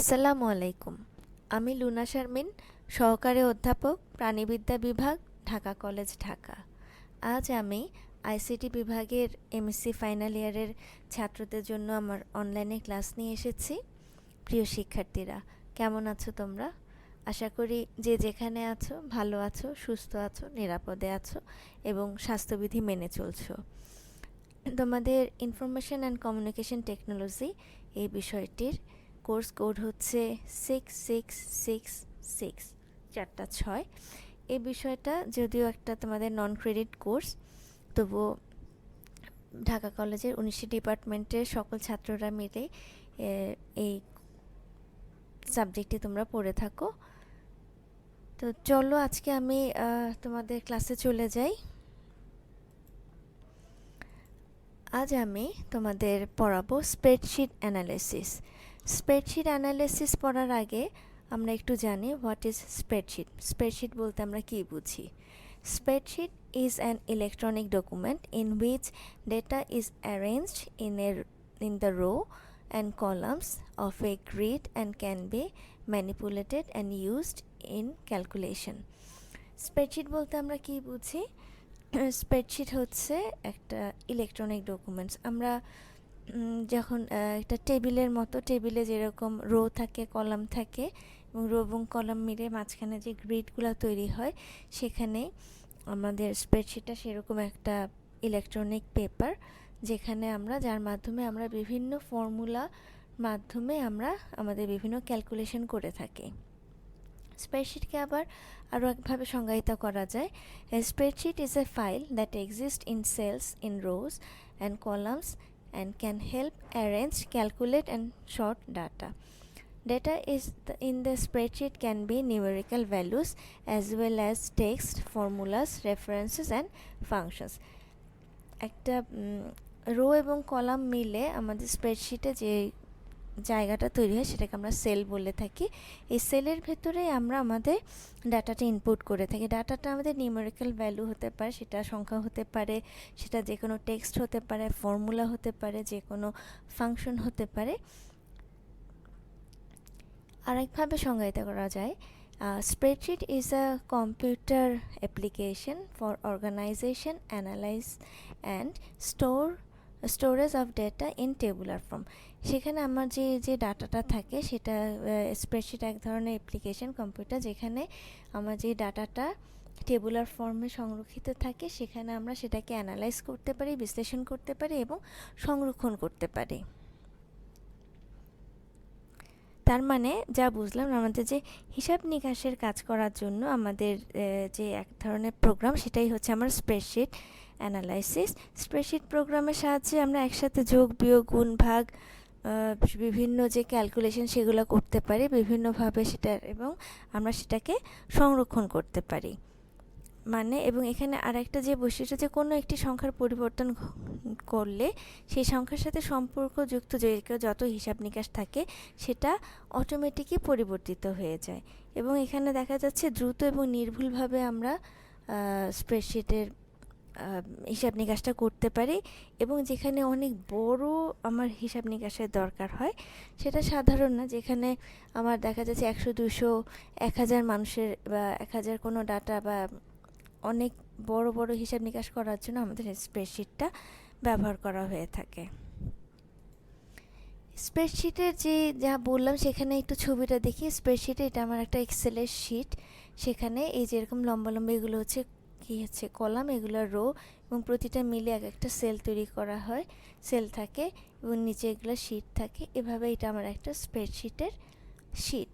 আসসালামু আলাইকুম। আমি লুনা শারমিন, সহকারী অধ্যাপক, প্রাণীবিদ্যা বিভাগ, ঢাকা কলেজ, ঢাকা। আজ আমি আইসিটি বিভাগের M.Sc ফাইনাল ইয়ারের ছাত্রদের জন্য আমার অনলাইনে ক্লাস নিয়ে এসেছি। প্রিয় শিক্ষার্থীরা, কেমন আছো তোমরা? আশা করি যে যেখানে আছো ভালো আছো, সুস্থ আছো, নিরাপদে আছো এবং স্বাস্থ্যবিধি মেনে চলছো। তোমাদের ইনফরমেশন অ্যান্ড কমিউনিকেশন টেকনোলজি এই বিষয়টির কোর্স কোড হচ্ছে 6666 4-6। এই বিষয়টা যদিও একটা তোমাদের নন ক্রেডিট কোর্স, তবুও ঢাকা কলেজের 19 ডিপার্টমেন্টের সকল ছাত্ররা মিলে এই সাবজেক্টটি তোমরা পড়ে থাকো। তো চলো আজকে আমি তোমাদের ক্লাসে চলে যাই। আজ আমি তোমাদের পড়াবো স্প্রেডশিট অ্যানালিসিস। স্প্রেডশিট অ্যানালিসিস পড়ার আগে আমরা একটু জানি হোয়াট ইজ স্প্রেডশিট। স্প্রেডশিট বলতে আমরা কী বুঝি? Spreadsheet is an electronic document in which data is arranged in the row and columns of a grid and can be manipulated and used in calculation. Spreadsheet বলতে আমরা কী বুঝি? Spreadsheet হচ্ছে একটা electronic documents. আমরা যখন একটা টেবিলের মতো, টেবিলে যেরকম রো থাকে, কলাম থাকে এবং রো এবং কলাম মিলে মাঝখানে যে গ্রিডগুলো তৈরি হয়, সেখানে আমাদের স্প্রেডশিটটা সেরকম একটা ইলেকট্রনিক পেপার, যেখানে যার মাধ্যমে আমরা বিভিন্ন ফর্মুলা মাধ্যমে আমরা আমাদের বিভিন্ন ক্যালকুলেশন করে থাকি। স্প্রেডশিটকে আবার আরও একভাবে সংজ্ঞায়িত করা যায়। A spreadsheet is a file that exists in cells in rows and columns and can help arrange, calculate and sort data. Data in the spreadsheet can be numerical values as well as text, formulas, references and functions. একটা rho এবং column মিলে আমাদের স্প্রেডশিটে যে জায়গাটা তৈরি হয় সেটাকে আমরা সেল বলে থাকি। এই সেলের ভেতরে আমরা আমাদের ডাটাটা ইনপুট করে থাকি। ডাটাটা আমাদের নিউমেরিক্যাল ভ্যালু হতে পারে, সেটা সংখ্যা হতে পারে, সেটা যে কোনো টেক্সট হতে পারে, ফর্মুলা হতে পারে, যে কোনো ফাংশন হতে পারে। আরেকভাবে সংজ্ঞায়িত করা যায়, spreadsheet is a computer application for organisation, analyse and storage of data in tabular form. সেখানে আমার যে ডাটাটা থাকে সেটা স্প্রেডশিট এক ধরনের অ্যাপ্লিকেশন, কম্পিউটার, যেখানে আমার যে ডাটাটা টেবুলার ফর্মে সংরক্ষিত থাকে, সেখানে আমরা সেটাকে অ্যানালাইজ করতে পারি, বিশ্লেষণ করতে পারি এবং সংরক্ষণ করতে পারি। তার মানে যা বুঝলাম, আমাদের যে হিসাব নিকাশের কাজ করার জন্য আমাদের যে এক ধরনের প্রোগ্রাম, সেটাই হচ্ছে আমার স্প্রেডশিট অ্যানালাইসিস। স্প্রেডশিট প্রোগ্রামের সাহায্যে আমরা একসাথে যোগ, বিয়োগ, গুণ, ভাগ, বিভিন্ন যে ক্যালকুলেশন সেগুলো করতে পারি বিভিন্নভাবে সেটা, এবং আমরা সেটাকে সংরক্ষণ করতে পারি। মানে এবং এখানে আরেকটা যে বৈশিষ্ট্য, যে কোনো একটি সংখ্যার পরিবর্তন করলে সেই সংখ্যার সাথে সম্পর্কযুক্ত যে যত হিসাব নিকাশ থাকে সেটা অটোমেটিকই পরিবর্তিত হয়ে যায়। এবং এখানে দেখা যাচ্ছে দ্রুত এবং নির্ভুলভাবে আমরা স্প্রেডশিটের হিসাব নিকাশটা করতে পারি। এবং যেখানে অনেক বড় আমার হিসাব নিকাশের দরকার হয়, সেটা সাধারণ না, যেখানে আমার দেখা যাচ্ছে 100, 200, 1000 মানুষের বা 1000 কোনো ডাটা বা অনেক বড় বড় হিসাব নিকাশ করার জন্য আমাদের স্প্রেডশিটটা ব্যবহার করা হয়ে থাকে। স্প্রেডশিটের যা বললাম সেখানে একটু ছবিটা দেখি। স্প্রেডশিটে এটা আমার একটা এক্সেলের শিট, সেখানে এই যেরকম লম্বা লম্বা এগুলো হচ্ছে কলাম, এগুলো রো, এবং প্রতিটা মিলে এক একটা সেল তৈরি করা হয়, সেল থাকে এবং নিচে এগুলো শিট থাকে। এভাবে এটা আমার একটা স্প্রেডশিটের শিট।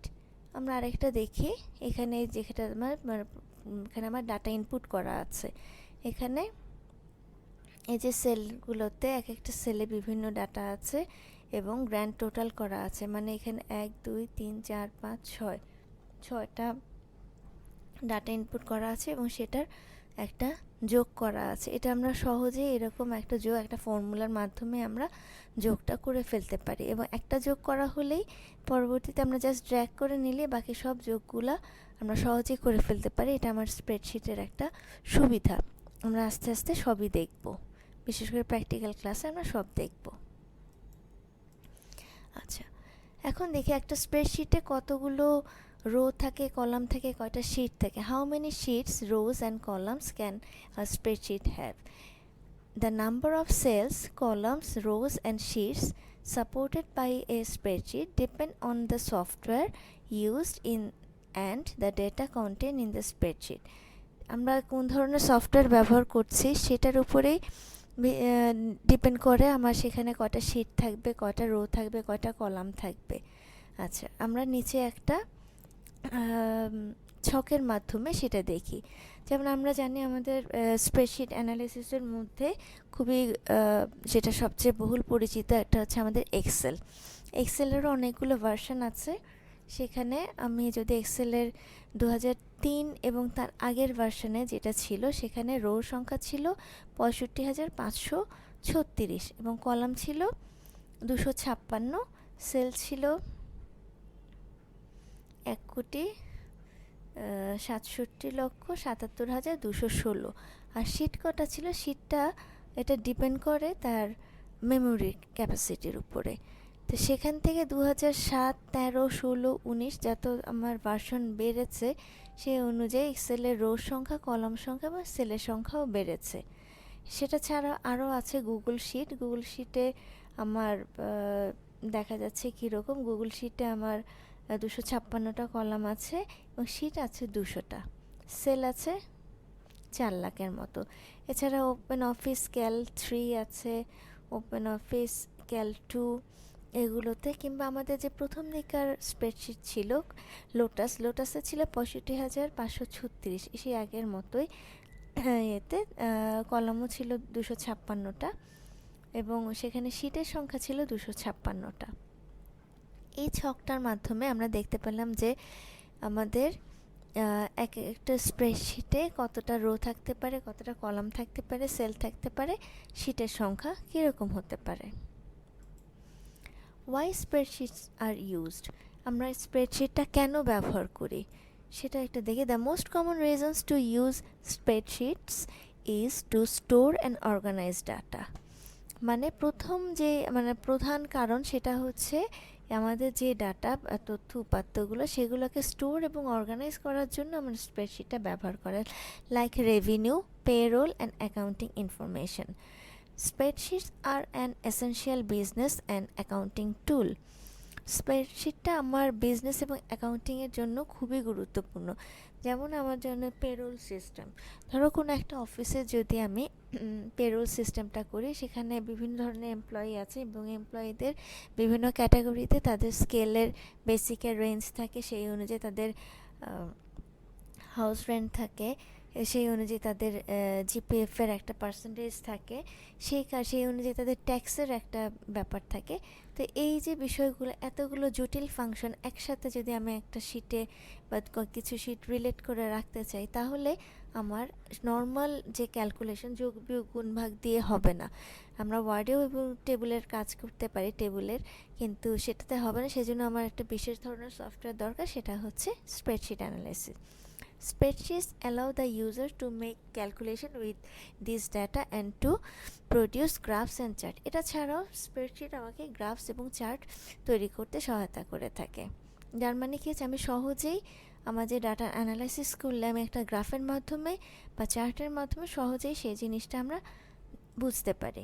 আমরা আরেকটা দেখি, এখানে যেটা এখানে আমার ডাটা ইনপুট করা আছে। এখানে এই যে সেলগুলোতে এক একটা সেলে বিভিন্ন ডাটা আছে এবং গ্র্যান্ড টোটাল করা আছে, মানে এখানে 1, 2, 3, 4, 5, 6টা ডাটা ইনপুট করা আছে এবং সেটার একটা যোগ করা আছে। এটা আমরা সহজেই এরকম একটা যোগ, একটা ফর্মুলার মাধ্যমে আমরা যোগটা করে ফেলতে পারি, এবং একটা যোগ করা হলেই পরবর্তীতে আমরা জাস্ট ড্র্যাগ করে নিলে বাকি সব যোগগুলা আমরা সহজেই করে ফেলতে পারি। এটা আমার স্প্রেডশিটের একটা সুবিধা। আমরা আস্তে আস্তে সবই দেখব, বিশেষ করে প্র্যাকটিক্যাল ক্লাসে আমরা সব দেখব। আচ্ছা, এখন দেখি একটা স্প্রেডশিটে কতগুলো রো থাকে, কলাম থাকে, কয়টা শিট থাকে। How many shits, rose and columns can a spreadsheet have? The number of cells, columns, rows and sheets supported by a spreadsheet depend on the software used in and the data contained in the spreadsheet. আমরা কোন ধরনের software ব্যবহার করছি সেটার উপরেই depend করে আমার সেখানে কয়টা শিট থাকবে, কয়টা রো থাকবে, কয়টা কলাম থাকবে। আচ্ছা, আমরা নিচে একটা ছকের মাধ্যমে সেটা দেখি। যেমন আমরা জানি আমাদের স্প্রেডশিট অ্যানালিসিসের মধ্যে খুবই যেটা সবচেয়ে বহুল পরিচিত একটা হচ্ছে আমাদের এক্সেল। এক্সেলেরও অনেকগুলো ভার্সন আছে। সেখানে আমি যদি এক্সেলের 2003 এবং তার আগের ভার্সনে যেটা ছিল, সেখানে রো সংখ্যা ছিল 65,536 এবং কলাম ছিল 256, সেল ছিল 1,67,77,216 আর শিট কটা ছিল, শিটটা এটা ডিপেন্ড করে তার মেমোরি ক্যাপাসিটির উপরে। তো সেখান থেকে 2007, 13, 16, 19 যত আমার ভার্সন বেড়েছে সেই অনুযায়ী এক্সেলের রো সংখ্যা, কলাম সংখ্যা বা সেলের সংখ্যাও বেড়েছে। সেটা ছাড়া আরও আছে গুগল শিট। গুগল শিটে আমার দেখা যাচ্ছে কীরকম, গুগল শিটে আমার 256টা কলাম আছে এবং শিট আছে 200টা, সেল আছে 4 লাখের মতো। এছাড়া ওপেন অফিস ক্যাল 3 আছে, ওপেন অফিস ক্যাল 2 এগুলোতে, কিংবা আমাদের যে প্রথম দিককার স্প্রেডশিট ছিল লোটাসে ছিল 65,536, সেই আগের মতোই। এতে কলামও ছিল 256টা এবং সেখানে শিটের সংখ্যা ছিল 256টা। এই ছকটার মাধ্যমে আমরা দেখতে পেলাম যে আমাদের এক একটা স্প্রেডশিটে কতটা রো থাকতে পারে, কতটা কলাম থাকতে পারে, সেল থাকতে পারে, শিটের সংখ্যা কীরকম হতে পারে। Why spreadsheets are used? আমরা স্প্রেডশিটটা কেন ব্যবহার করি সেটা একটা দেখি। The most common reasons to use spreadsheets is to store and organize data. মানে প্রধান কারণ সেটা হচ্ছে আমাদের যে ডাটা, তথ্য উপাত্তগুলো, সেগুলোকে স্টোর এবং অর্গানাইজ করার জন্য আমরা স্প্রেডশিটটা ব্যবহার করি। Like revenue, payroll and accounting information. Spreadsheets are an essential business and accounting tool. স্প্রেডশিটটা আমার বিজনেস এবং অ্যাকাউন্টিংয়ের জন্য খুবই গুরুত্বপূর্ণ। যেমন আমার জন্য পেরোল সিস্টেম, ধরো কোনো একটা অফিসে যদি আমি পেরোল সিস্টেমটা করি, সেখানে বিভিন্ন ধরনের এমপ্লয়ি আছে এবং এমপ্লয়িদের বিভিন্ন ক্যাটাগরিতে তাদের স্কেলের বেসিকের রেঞ্জ থাকে, সেই অনুযায়ী তাদের হাউস রেন্ট থাকে, সেই অনুযায়ী তাদের জিপিএফের একটা পার্সেন্টেজ থাকে, সেই অনুযায়ী তাদের ট্যাক্সের একটা ব্যাপার থাকে। তো এই যে বিষয়গুলো, এতগুলো জটিল ফাংশন একসাথে যদি আমি একটা শিটে বা কিছু শিট রিলেট করে রাখতে চাই, তাহলে আমার নর্মাল যে ক্যালকুলেশন, যোগ বিয়োগ গুণ ভাগ দিয়ে হবে না। আমরা ওয়ার্ডেও এবং টেবিলের কাজ করতে পারি টেবিলের, কিন্তু সেটাতে হবে না। সেজন্য আমার একটা বিশেষ ধরনের সফটওয়্যার দরকার, সেটা হচ্ছে spreadsheet analysis. Spreadsheets allow the user to make calculation with this data and to produce graphs and chart. এটা ছাড়াও স্প্রেডশিট আমাকে গ্রাফস এবং চার্ট তৈরি করতে সহায়তা করে থাকে। যার মানে কি হচ্ছে, আমি সহজেই আমার যে ডাটা অ্যানালাইসিস করলে আমি একটা গ্রাফের মাধ্যমে বা চার্টের মাধ্যমে সহজেই সেই জিনিসটা আমরা বুঝতে পারি।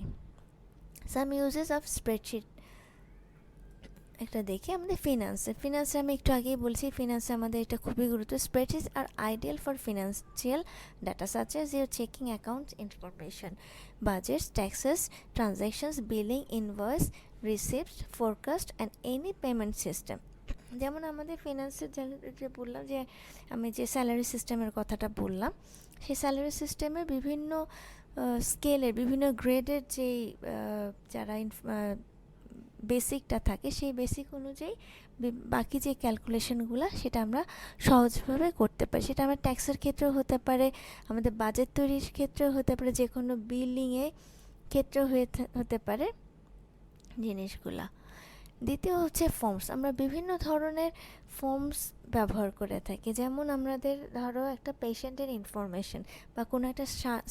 Some uses of spreadsheet একটা দেখি আমাদের ফিনান্সে আমি একটু আগেই বলছি, ফিনান্সে আমাদের এটা খুবই গুরুত্ব। Spreadsheets are ideal for financial data such as your checking accounts information, budgets, taxes, transactions, billing, invoice, receipts, forecast and any payment system. যেমন আমাদের ফিনান্সের যে বললাম, যে আমি যে স্যালারি সিস্টেমের কথাটা বললাম, সেই স্যালারি সিস্টেমে বিভিন্ন স্কেলের, বিভিন্ন গ্রেডের যেই যারা বেসিকটা থাকে, সেই বেসিক অনুযায়ী বাকি যে ক্যালকুলেশনগুলো সেটা আমরা সহজভাবে করতে পারি। সেটা আমার ট্যাক্সের ক্ষেত্রেও হতে পারে, আমাদের বাজেট তৈরির ক্ষেত্রেও হতে পারে, যে কোনো বিলিংয়ে ক্ষেত্রেও হতে পারে জিনিসগুলা। দ্বিতীয় হচ্ছে ফর্মস। আমরা বিভিন্ন ধরনের ফর্মস ব্যবহার করে থাকি, যেমন আমাদের ধরো একটা পেশেন্টের ইনফরমেশন বা কোনো একটা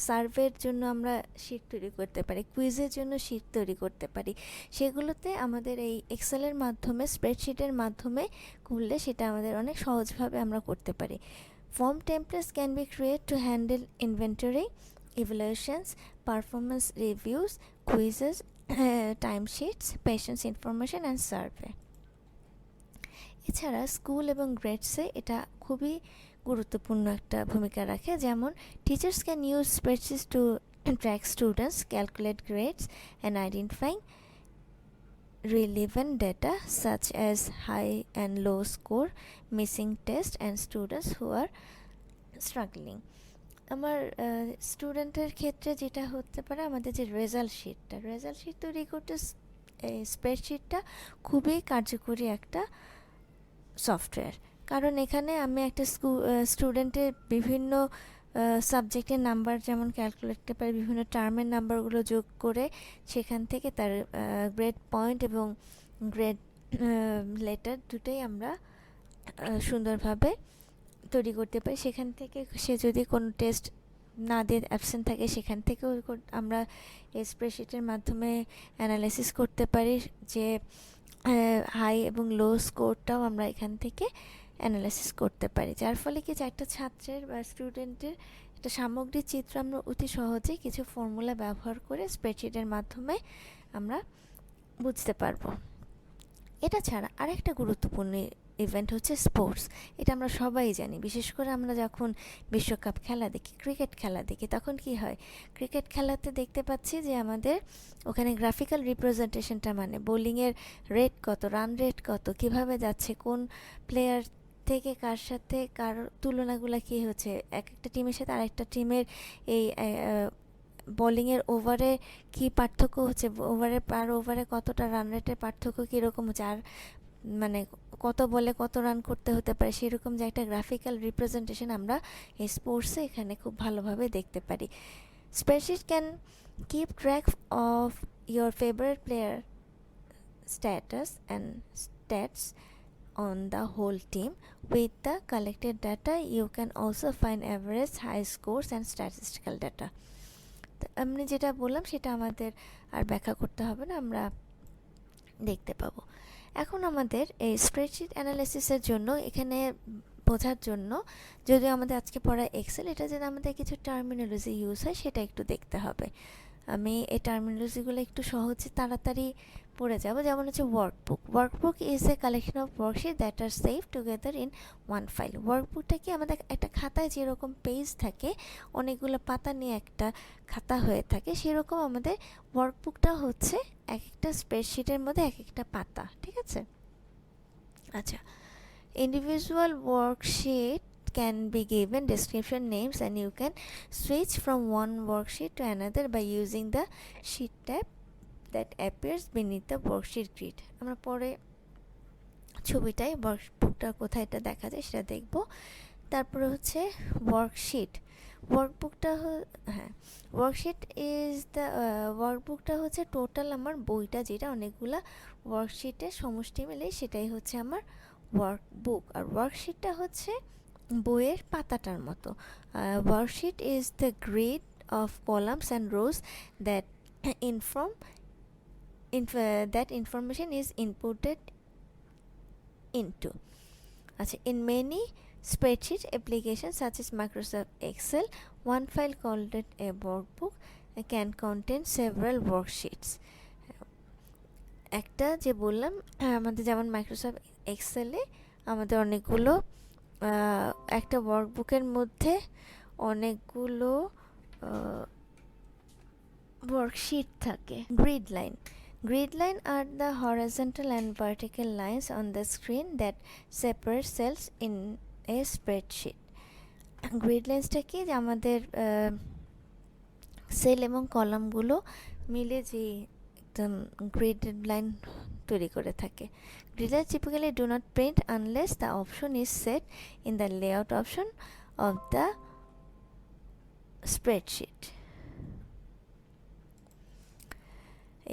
সার্ভের জন্য আমরা শিট তৈরি করতে পারি, কুইজের জন্য শিট তৈরি করতে পারি। সেগুলোতে আমাদের এই এক্সেলের মাধ্যমে, স্প্রেডশিটের মাধ্যমে করলে সেটা আমাদের অনেক সহজভাবে আমরা করতে পারি। Form templates can be created to handle inventory, evaluations, performance reviews, quizzes, timesheets, patients information and survey. এছাড়া স্কুল এবং গ্রেডসে এটা খুবই গুরুত্বপূর্ণ একটা ভূমিকা রাখে, যেমন teachers can use স্প্রেডশিটস two track students, calculate grades and identifying relevant data such as high and low score, missing test and students who are struggling. আমার স্টুডেন্টের ক্ষেত্রে যেটা হতে পারে, আমাদের যে রেজাল্ট শিট তৈরি করতে এই স্প্রেডশিটটা খুবই কার্যকরী একটা সফটওয়্যার। কারণ এখানে আমি একটা স্টুডেন্টের বিভিন্ন সাবজেক্টের নাম্বার যেমন ক্যালকুলেট করতে পারি, বিভিন্ন টার্মের নাম্বারগুলো যোগ করে সেখান থেকে তার গ্রেড পয়েন্ট এবং গ্রেড লেটার দুটোই আমরা সুন্দরভাবে তৈরি করতে পারি। সেখান থেকে সে যদি কোনো টেস্ট না দিয়ে অ্যাবসেন্ট থাকে, সেখান থেকেও আমরা এই স্প্রেডশিটের মাধ্যমে অ্যানালাইসিস করতে পারি, যে হাই এবং লো স্কোরটাও আমরা এখান থেকে অ্যানালাইসিস করতে পারি। যার ফলে কি, যে একটা ছাত্রের বা স্টুডেন্টের একটা সামগ্রিক চিত্র আমরা অতি সহজে কিছু ফর্মুলা ব্যবহার করে স্প্রেডশিটের মাধ্যমে আমরা বুঝতে পারবো। এটা ছাড়া আরেকটা গুরুত্বপূর্ণ ইভেন্ট হচ্ছে স্পোর্টস। এটা আমরা সবাই জানি, বিশেষ করে আমরা যখন বিশ্বকাপ খেলা দেখি, ক্রিকেট খেলা দেখি, তখন কি হয়, ক্রিকেট খেলাতে দেখতে পাচ্ছি যে আমাদের ওখানে গ্রাফিক্যাল রিপ্রেজেন্টেশনটা, মানে বোলিংয়ের রেট কত, রান রেট কত, কিভাবে যাচ্ছে, কোন প্লেয়ার থেকে কার সাথে কার তুলনাগুলো কী হচ্ছে, এক একটা টিমের সাথে আরেকটা টিমের এই বোলিংয়ের ওভারে কী পার্থক্য হচ্ছে, ওভারে কতটা রান রেটের পার্থক্য কীরকম হচ্ছে, আর মানে কত বলে কত রান করতে হতে পারে, সেরকম যে একটা গ্রাফিক্যাল রিপ্রেজেন্টেশন আমরা এই স্পোর্টসে এখানে খুব ভালোভাবে দেখতে পারি। Spreadsheet can keep track of your favourite player status and stats on the whole team. With the collected data, you can also find average, high scores and statistical data. আমি যেটা বললাম সেটা আমাদের আর ব্যাখ্যা করতে হবে না, আমরা দেখতে পাবো। এখন আমাদের এই স্প্রেডশিট অ্যানালাইসিসের জন্য, এখানে বোঝার জন্য, যদিও আমাদের আজকে পড়া এক্সেল, এটা যদি আমাদের কিছু টার্মিনোলজি ইউজ হয় সেটা একটু দেখতে হবে। আমি এই টার্মিনোলজিগুলো একটু সহজে তাড়াতাড়ি পড়ে যাব। যেমন হচ্ছে workbook is a collection of worksheet that are save together in one file. ওয়ার্কবুকটা কি, আমাদের একটা খাতায় যেরকম পেজ থাকে, অনেকগুলো পাতা নিয়ে একটা খাতা হয়ে থাকে, সেরকম আমাদের ওয়ার্কবুকটা হচ্ছে এক একটা স্প্রেডশিটের মধ্যে এক একটা পাতা, ঠিক আছে? আচ্ছা, individual worksheet can be given description names and you can switch from one worksheet to another by using the sheet tab that appears beneath the worksheet grid. আমরা পরে ছবিটায় ওয়ার্কবুকটা কোথায় এটা দেখা যায় সেটা দেখব। তারপরে হচ্ছে ওয়ার্কশিট। ওয়ার্কবুকটা হচ্ছে টোটাল আমার বইটা, যেটা অনেকগুলা ওয়ার্কশিটের সমষ্টি মিলে, সেটাই হচ্ছে আমার ওয়ার্কবুক। আর ওয়ার্কশিটটা হচ্ছে বইয়ের পাতাটার মতো। Worksheet is the grid of columns and rose that that information is inputted into. আচ্ছা, in many spreadsheet applications such as Microsoft Excel, one file called a workbook can contain several worksheets. একটা যে বললাম, আমাদের যেমন Microsoft এক্সেলে আমাদের অনেকগুলো একটা ওয়ার্কবুকের মধ্যে অনেকগুলো ওয়ার্কশিট থাকে। Grid line are the horizontal and vertical lines on the screen that separate cells in a spreadsheet. Grid linesটা কি, যে আমাদের সেল এবং কলামগুলো মিলে যে একদম গ্রিডেড লাইন তৈরি করে থাকে। Grid lines typically do not print unless the option is set in the layout option of the spreadsheet.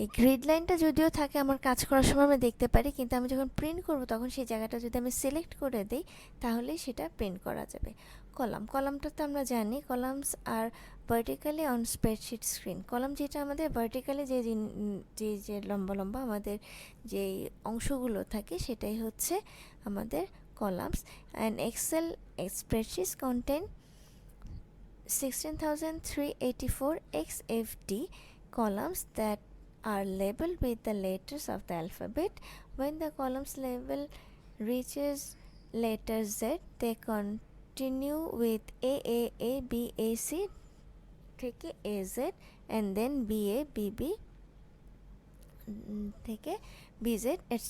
এই গ্রিড লাইনটা যদিও থাকে আমার কাজ করার সময় আমরা দেখতে পারি, কিন্তু আমি যখন প্রিন্ট করব তখন সেই জায়গাটা যদি আমি সিলেক্ট করে দিই তাহলেই সেটা প্রিন্ট করা যাবে। কলামটা তো আমরা জানি, columns are vertically on spreadsheet screen. Column যেটা আমাদের ভার্টিক্যালি যে লম্বা লম্বা আমাদের যেই অংশগুলো থাকে সেটাই হচ্ছে আমাদের columns. And Excel spreadsheets contain 16,384 XFD columns that are labeled with the letters of the alphabet. When the columns level reaches letter Z, they continue with A, B, A, C থেকে AZ and then BA, BB থেকে BZ etc.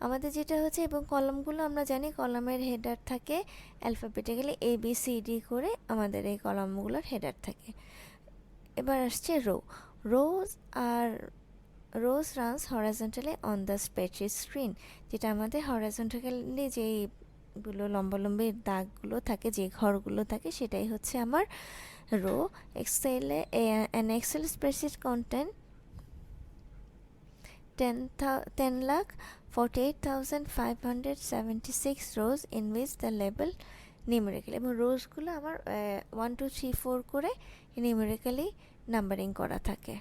আমাদের যেটা হচ্ছে, এবং কলামগুলো আমরা জানি কলামের header থাকে অ্যালফাবেটিক্যালি ABCD করে আমাদের এই কলামগুলোর হেডার থাকে। এবার আসছে rows runs horizontally on the spreadsheet screen, যেটা আমাদের হরাইজন্টালি যেইগুলো লম্বালম্বি দাগগুলো থাকে, যে ঘরগুলো থাকে, সেটাই হচ্ছে আমার rho. Excel spreadsheet contain 10,48,576 rows in which the label numerically, এবং রোজগুলো আমার 1 2 3 4 করে নিউমেরিক্যালি নাম্বারিং করা থাকে।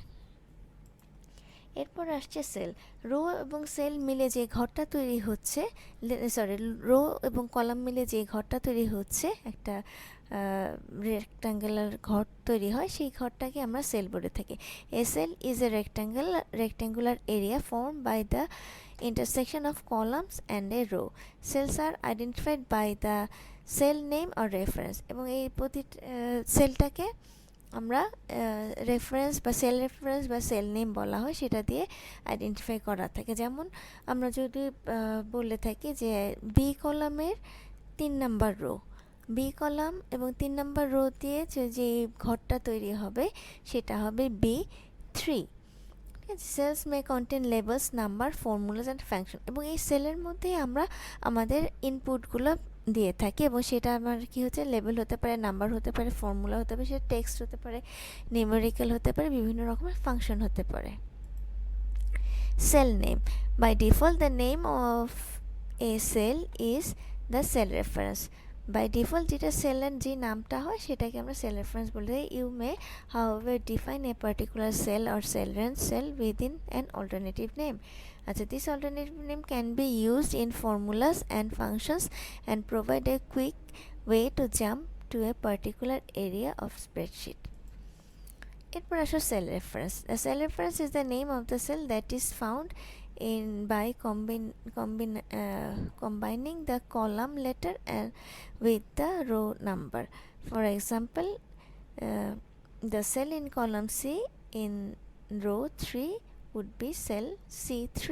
এরপর আসছে সেল। রো এবং সেল মিলে যে ঘরটা তৈরি হচ্ছে, রো এবং কলাম মিলে যে ঘরটা তৈরি হচ্ছে, একটা রেক্ট্যাঙ্গুলার ঘর তৈরি হয়, সেই ঘরটাকে আমরা সেল বলে থাকি। A cell is a rectangular area formed by the intersection of columns and a row. Cells are identified by the cell name or reference, এবং এই প্রতি সেলটাকে আমরা রেফারেন্স বা সেল নেম বলা হয়, সেটা দিয়ে আইডেন্টিফাই করা থাকে। যেমন আমরা যদি বলে থাকি যে বি কলামের 3 নাম্বার রো, বি কলাম এবং 3 নাম্বার রো দিয়ে যে ঘরটা তৈরি হবে সেটা হবে B3। Cells may contain labels, number, formulas and function, এবং এই সেলের মধ্যেই আমরা আমাদের ইনপুটগুলো দিয়ে থাকি, এবং সেটা আমার কি হচ্ছে, লেবেল হতে পারে, নাম্বার হতে পারে, ফর্মুলা হতে পারে, সেটা টেক্সট হতে পারে, নিউমেরিক্যাল হতে পারে, বিভিন্ন রকমের ফাংশন হতে পারে। Cell name, by default the name of a cell is the cell reference. By default যেটা সেলের যে নামটা হয় সেটাকে আমরা সেল রেফারেন্স বলে দিই। You may however define a particular cell or cell range cell within an alternative name. This alternative name can be used in formulas and functions and provide a quick way to jump to a particular area of spreadsheet. এরপর আসো cell reference. A cell reference is the name of the cell that is found in by combining the column letter and with the row number. For example, the cell in column C in row 3 would be cell C3.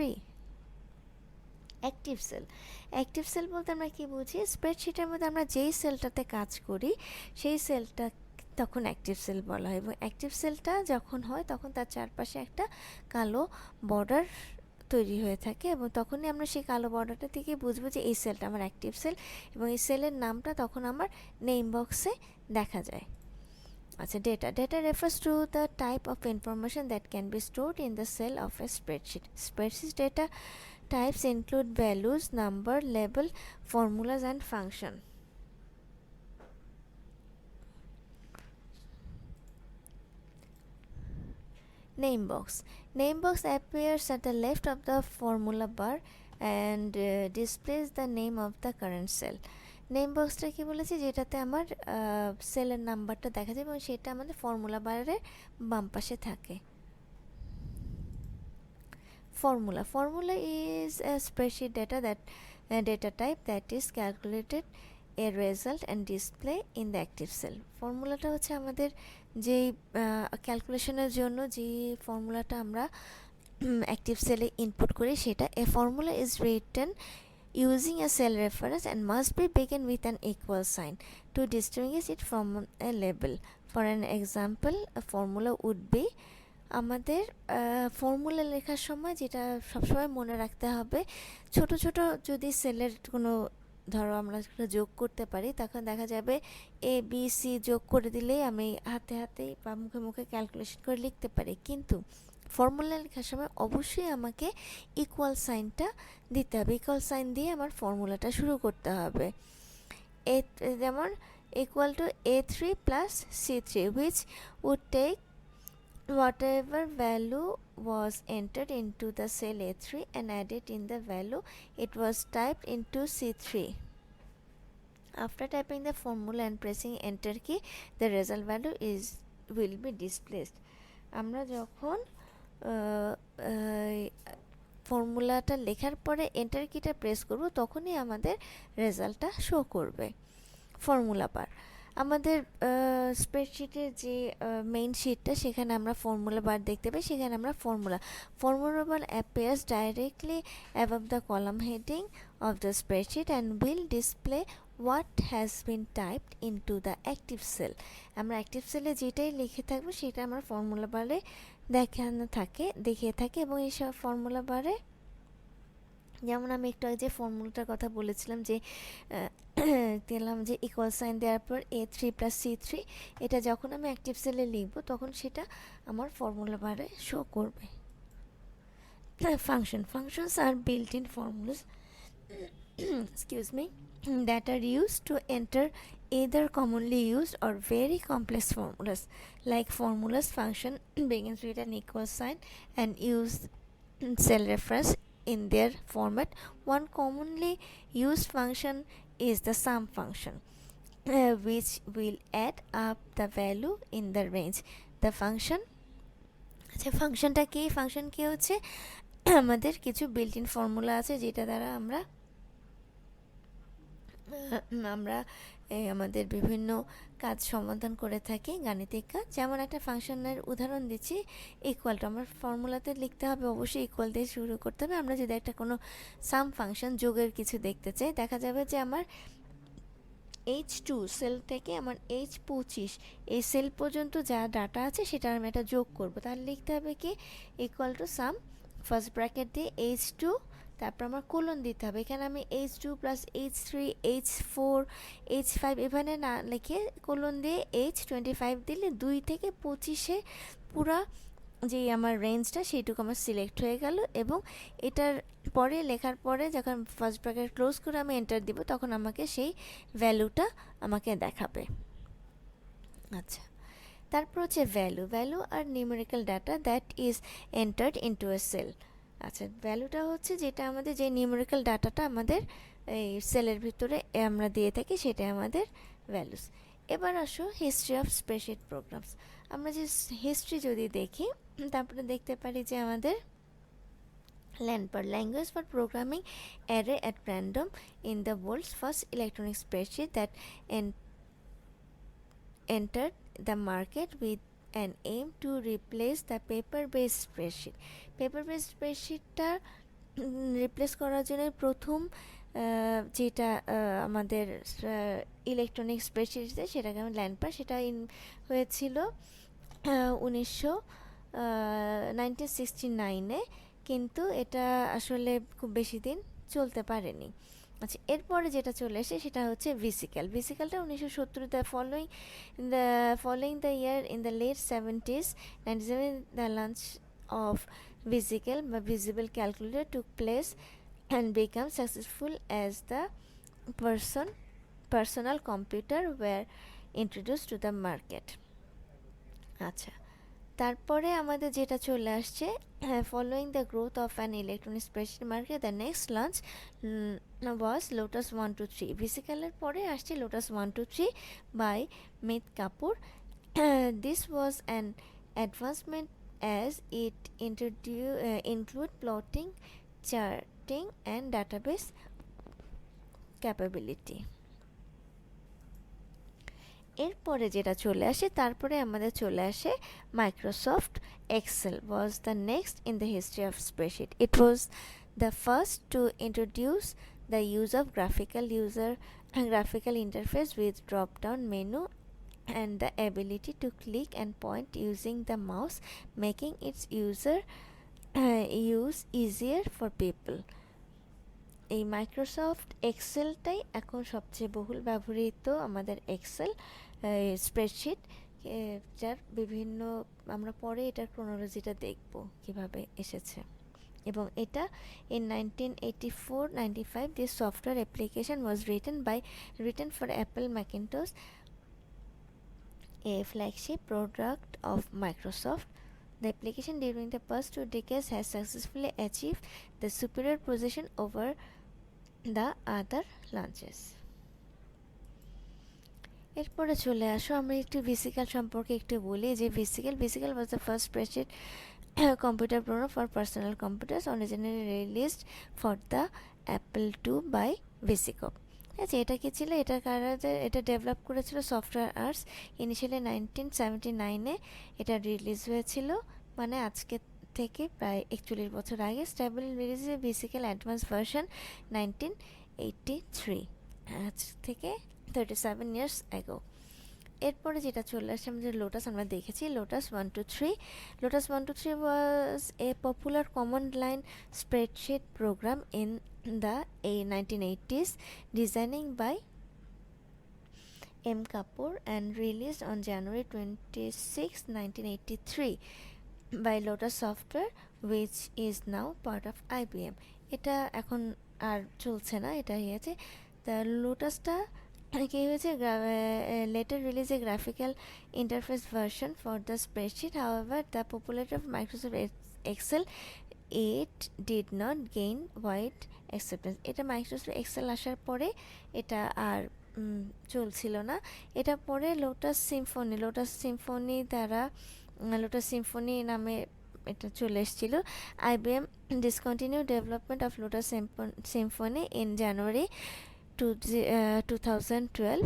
Active cell বলতে আমরা কি বুঝি, স্প্রেডশিটের মধ্যে আমরা যেই সেলটাতে কাজ করি সেই সেলটা তখন অ্যাক্টিভ সেল বলা হয়, এবং অ্যাক্টিভ সেলটা যখন হয় তখন তার চারপাশে একটা কালো বর্ডার তৈরি হয়ে থাকে, এবং তখনই আমরা সেই কালো বর্ডারটা থেকে বুঝবো যে এই সেলটা আমার অ্যাক্টিভ সেল, এবং এই সেলের নামটা তখন আমার নেম বক্সে দেখা যায়। Data refers to the type of information that can be stored in the cell of a spreadsheet. Spreadsheet data types include values, number, label, formulas and function. Name box appears at the left of the formula bar and displays the name of the current cell. Name বক্সটা কি বলেছি, যেটাতে আমার সেলের নাম্বারটা দেখা যায় এবং সেটা আমাদের ফর্মুলা বারের বাম পাশে থাকে। Formula is a spreadsheet data type that is calculated a result and display in the active cell. ফর্মুলাটা হচ্ছে আমাদের যে ক্যালকুলেশনের জন্য যে ফর্মুলাটা আমরা অ্যাক্টিভ সেলে ইনপুট করি সেটা। A formula is written using a cell reference and must be begin with an equal sign to distinguish it from a label. For an example, a formula would be, আমাদের formula লেখার সময় যেটা সবসময় মনে রাখতে হবে, ছোট ছোট যদি সেলের কোনো ধরো আমরা যোগ করতে পারি তখন দেখা যাবে ABC যোগ করে দিলেই আমি হাতে হাতে বা মুখে মুখে ক্যালকুলেশন করে লিখতে পারি, কিন্তু ফর্মুলা লেখার সময় অবশ্যই আমাকে ইকুয়াল সাইনটা দিতে হবে, ইকুয়াল সাইন দিয়ে আমার ফর্মুলাটা শুরু করতে হবে। যেমন equal to a3 plus c3 which would take whatever value was entered into the cell a3 and added in the value it was typed into c3. After typing the formula and pressing enter key, the result value will be displayed. আমরা যখন ফর্মুলাটা লেখার পরে enter কিটা press করব তখনই আমাদের রেজাল্টটা শো করবে ফর্মুলা বার। আমাদের স্প্রেডশিটের যে মেইন শিটটা সেখানে আমরা ফর্মুলা বার দেখতে পাই, সেখানে আমরা formula bar appears directly above the column heading of the spreadsheet and will display what has been typed into the active cell. আমরা অ্যাক্টিভ সেলে যেটাই লিখে থাকবো সেটা আমার ফর্মুলা বারে দেখিয়ে থাকে এবং এই সব ফর্মুলা বারে যেমন আমি একটু আগে যে ফর্মুলাটার কথা বলেছিলাম যে দিলাম যে ইকুয়াল সাইন দেওয়ার পর a3 প্লাস c3, এটা যখন আমি অ্যাক্টিভ সেলে লিখবো তখন সেটা আমার ফর্মুলা বারে শো করবে। Functions are built-in formulas excuse me that are used to enter either commonly used or very complex formulas. Like formulas, function begins with an equal sign and use cell reference in their format. One commonly used function is the sum function, which will add up the value in the range. The function ফাংশনটা কি? Function কি হচ্ছে আমাদের কিছু built in formula আছে যেটা দ্বারা আমরা আমাদের বিভিন্ন কাজ সমাধান করে থাকি, গাণিতিক কাজ। যেমন একটা ফাংশনের উদাহরণ দিচ্ছি, ইকুয়াল টু আমার ফর্মুলাতে লিখতে হবে অবশ্যই ইকুয়াল দিয়ে শুরু করতে হবে। আমরা যদি একটা কোনো সাম ফাংশন যোগের কিছু দেখতে চাই, দেখা যাবে যে আমার H2 সেল থেকে আমার H25 এই সেল পর্যন্ত যা ডাটা আছে সেটা আমি একটা যোগ করব। তাহলে লিখতে হবে কি equal to some, first bracket দিয়ে H2, তারপর আমার কোলন দিতে হবে। এখানে আমি H2 plus H3 H4 H5 এখানে না লিখে কোলন দিয়ে H25 দিলে 2 থেকে 25-এ পুরা যে আমার রেঞ্জটা সেইটুকু আমার সিলেক্ট হয়ে গেল এবং এটার পরে লেখার পরে যখন ফার্স্ট ব্র্যাকেট ক্লোজ করে আমি এন্টার দিব তখন আমাকে সেই ভ্যালুটা আমাকে দেখাবে। আচ্ছা, তারপর হচ্ছে value are numerical data that is entered into a cell. আচ্ছা, ভ্যালুটা হচ্ছে যেটা আমাদের যে নিউমেরিক্যাল ডাটাটা আমাদের এই সেলের ভিতরে আমরা দিয়ে থাকি সেটাই আমাদের ভ্যালুস। এবার আসো হিস্ট্রি অফ স্প্রেডশিট প্রোগ্রামস। আমরা যে হিস্ট্রি যদি দেখি তারপরে দেখতে পারি যে আমাদের language for programming array at random in the world's first electronic spreadsheet that entered the market with an aim to replace the paper-based spreadsheet. Paper-based spreadsheetটা রিপ্লেস করার জন্য প্রথম যেটা আমাদের ইলেকট্রনিক স্প্রেডশিট সেটাকে আমি ল্যান্ডপার, সেটা হয়েছিল 1969-এ, কিন্তু এটা আসলে খুব বেশি দিন চলতে পারেনি। আচ্ছা, এরপরে যেটা চলে আসে সেটা হচ্ছে ভিসিক্যালটা 1970 following the year in the late 70s 97 the launch of visible calculator took place and became successful as the personal computer were introduced to the market. আচ্ছা, তারপরে আমাদের যেটা চলে আসছে following the growth of an electronic spreadsheet market, the next launch was Lotus 123. ভিসিক্যালের পরে আসছে Lotus 123 by Meet Kapoor. This was an advancement as it include plotting, charting and database capability. এরপরে যেটা চলে আসে তারপরে আমাদের চলে আসে Microsoft Excel was the next in the history of spreadsheet. It was the first to introduce the use of graphical interface with drop down menu and the ability to click and point using the mouse, making its use easier for people. এই Microsoft এক্সেলটাই এখন সবচেয়ে বহুল ব্যবহৃত আমাদের Excel spreadsheet, যার বিভিন্ন আমরা পরে এটার ক্রোনোলজিটা দেখব কিভাবে এসেছে। এবং এটা in 1984-95 this software application was written for Apple Macintosh, a flagship product of Microsoft. The application during the past 2 decades has successfully achieved the superior position over the other launches. এরপরে চলে আসো আমরা একটু ভিসিক্যাল সম্পর্কে একটু বলি যে ভিসিক্যাল was the first spreadsheet computer program for personal computers originally released for the Apple II by VisiCop. আচ্ছা, এটা কি ছিল? এটা ডেভেলপ করেছিল সফটওয়্যার আর্টস। ইনিশিয়ালি 1979-এ এটা রিলিজ হয়েছিল, মানে আজকে থেকে প্রায় 41 বছর আগে। স্টেবল রিলিজে ভিসিক্যাল অ্যাডভান্স ভার্সন 1983, আজ থেকে 37 years ago. এরপরে যেটা চলে আসছে আমাদের লোটাস, আমরা দেখেছি lotus 1-3। Lotus 1-3 was a popular command line spreadsheet program in the 1980s, designing by M. Kapoor and released on January 26, 1983 by Lotus Software, which is now part of IBM. এটা এখন আর চলছে না, এটা হয়েছে তা লোটাসটা কি হয়েছে later release a graphical interface version for the spreadsheet. However, the popularity of Microsoft Excel it did not gain wide acceptance. এটা মাইক্রোসফট এক্সেল আসার পরে এটা আর চলছিল না। এটা পরে লোটাস সিম্ফনি নামে এটা চলে এসেছিল। IBM discontinued development of Lotus Symphony in January 2012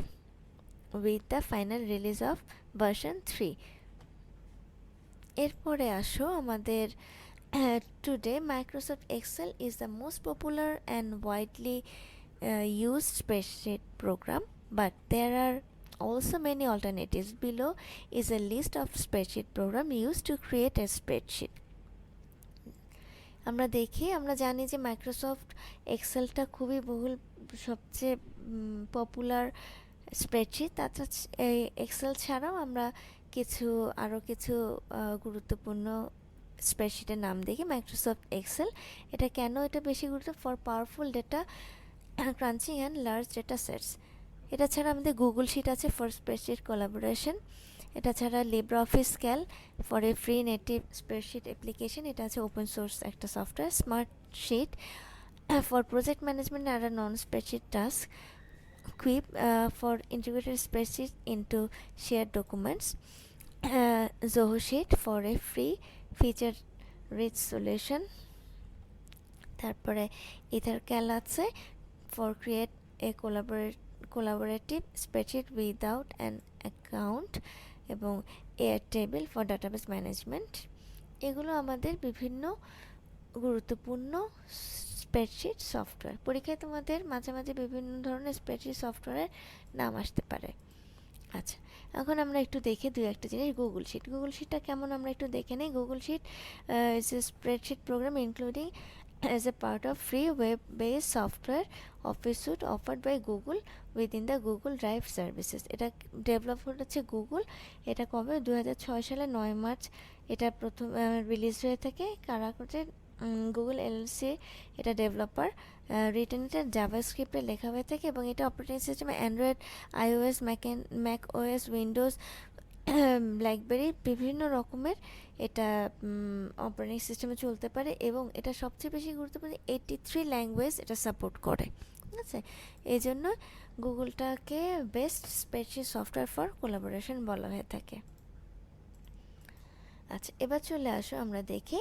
with the final release of version 3. এরপরে আসো আমাদের today Microsoft Excel is the most popular and widely used spreadsheet program, but there are also many alternatives. Below is a list of spreadsheet program used to create a spreadsheet. আমরা জানি যে Microsoft এক্সেলটা খুবই সবচেয়ে popular spreadsheet. তাছাড়া এই Excel ছাড়াও আমরা আরও কিছু গুরুত্বপূর্ণ স্প্রেডশিটের নাম দেখি। মাইক্রোসফট এক্সেল এটা কেন এটা বেশি গুরুত্ব? For powerful data crunching and large data sets. এটা ছাড়া আমাদের গুগল শিট আছে ফর স্প্রেডশিট কোলাবোরেশন। এটা ছাড়া LibreOffice Calc for a free native spreadsheet application, এটা আছে ওপেন সোর্স একটা software. Smart sheet for project management আর non spreadsheet task. Quip for integrated spreadsheet into share documents. Zoho sheet for a free feature rich solution. তারপরে EtherCalc আছে for create a collaborative spreadsheet without an account এবং Airtable for database management। এগুলো আমাদের বিভিন্ন গুরুত্বপূর্ণ spreadsheet software. পরীক্ষায় তোমাদের মাঝে মাঝে বিভিন্ন ধরনের স্প্রেডশিট সফটওয়্যারের নাম আসতে পারে। আচ্ছা, এখন আমরা একটু দেখে একটা জিনিস, গুগল শিটটা কেমন আমরা একটু দেখে নিই। Google sheet is a spreadsheet program including as a part of free web-based software office suite offered by Google within the Google Drive services. এটা ডেভেলপ হচ্ছে গুগল। এটা কবে? 2006 সালে 9 মার্চ এটা প্রথম রিলিজ হয়ে থাকে। কারা করছে? গুগল এলএলসি এটা ডেভেলপার। রিটেন এটা জাভাস্ক্রিপ্টে লেখা হয়ে থাকে এবং এটা অপারেটিং সিস্টেমে Android, iOS, Mac OS, Windows, blackberry বিভিন্ন রকমের এটা অপারেটিং সিস্টেমে চলতে পারে এবং এটা সবচেয়ে বেশি গুরুত্বপূর্ণ 83 ল্যাঙ্গুয়েজ এটা সাপোর্ট করে। ঠিক আছে, এই জন্য গুগলটাকে best spreadsheet software for collaboration বলা হয়ে থাকে। আচ্ছা, এবার চলে আসো আমরা দেখি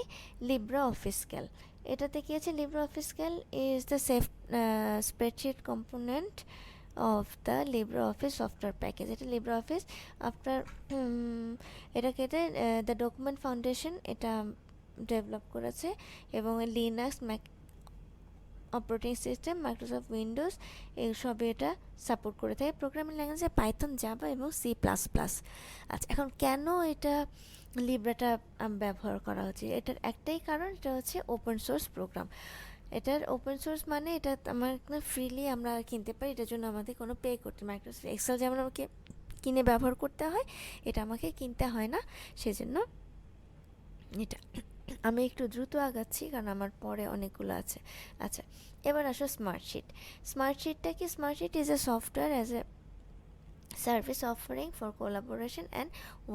লিব্রিঅফিস ক্যাল। এটাতে কি আছে? LibreOffice Calc is the spreadsheet component of the LibreOffice software package. এটা LibreOffice আফটার এটাকে দ্য ডকুমেন্ট ফাউন্ডেশন এটা ডেভেলপ করেছে এবং Linux, Mac operating system, Microsoft Windows এই সবই এটা সাপোর্ট করে থাকে। প্রোগ্রামিং ল্যাঙ্গুয়েজে পাইথন, জাভা এবং C++। আচ্ছা, এখন কেন এটা লিব্রাটা ব্যবহার করা হচ্ছে? এটার একটাই কারণ, এটা হচ্ছে ওপেন সোর্স প্রোগ্রাম। এটার ওপেন সোর্স মানে এটা আমরা ফ্রিলি আমরা কিনতে পারি, এটার জন্য আমাদের কোনো পে করতে। মাইক্রোসফট এক্সেল যেমন আমাকে কিনে ব্যবহার করতে হয়, এটা আমাকে কিনতে হয় না, সেজন্য এটা আমি একটু দ্রুত আগাচ্ছি কারণ আমার পরে অনেকগুলো আছে। আচ্ছা, এবার আসো স্মার্টশিট। স্মার্টশিটটা কি? Smartsheet is a software as a service offering for collaboration and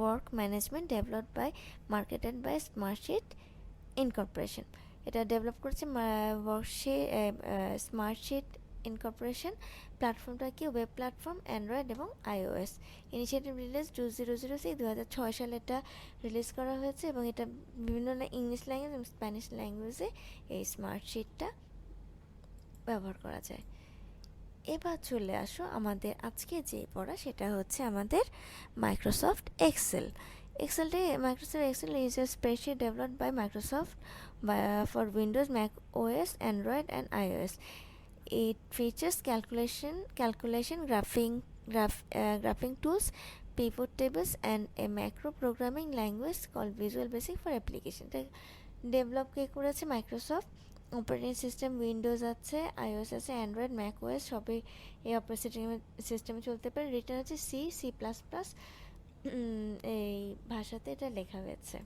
work management developed by marketed by Smartsheet Incorporation. এটা ডেভেলপ করছে স্মার্টশিট ইনকর্পোরেশন। প্ল্যাটফর্মটা কি? ওয়েব প্ল্যাটফর্ম, অ্যান্ড্রয়েড এবং iOS। ইনিশিয়েটিভ রিলিজ 2006 সালে এটা রিলিজ করা হয়েছে এবং এটা বিভিন্ন ইংলিশ ল্যাঙ্গুয়েজ এবং স্প্যানিশ ল্যাঙ্গুয়েজে এই স্মার্টশিটটা ব্যবহার করা যায়। এবার চলে আসো আমাদের আজকে যে পড়া, সেটা হচ্ছে আমাদের Microsoft Excel. Microsoft Excel is a spreadsheet developed by Microsoft for Windows, Mac OS, Android, and iOS. It features graphing tools, pivot tables, and a macro programming language called Visual Basic for application. Develop কে করেছে? Microsoft. Operating system Windows আছে, iOS আছে, Android, Mac OS সবই এই operating সিস্টেমে চলতে পারে। Return হচ্ছে সি প্লাস প্লাস এই ভাষাতে এটা লেখা হয়েছে।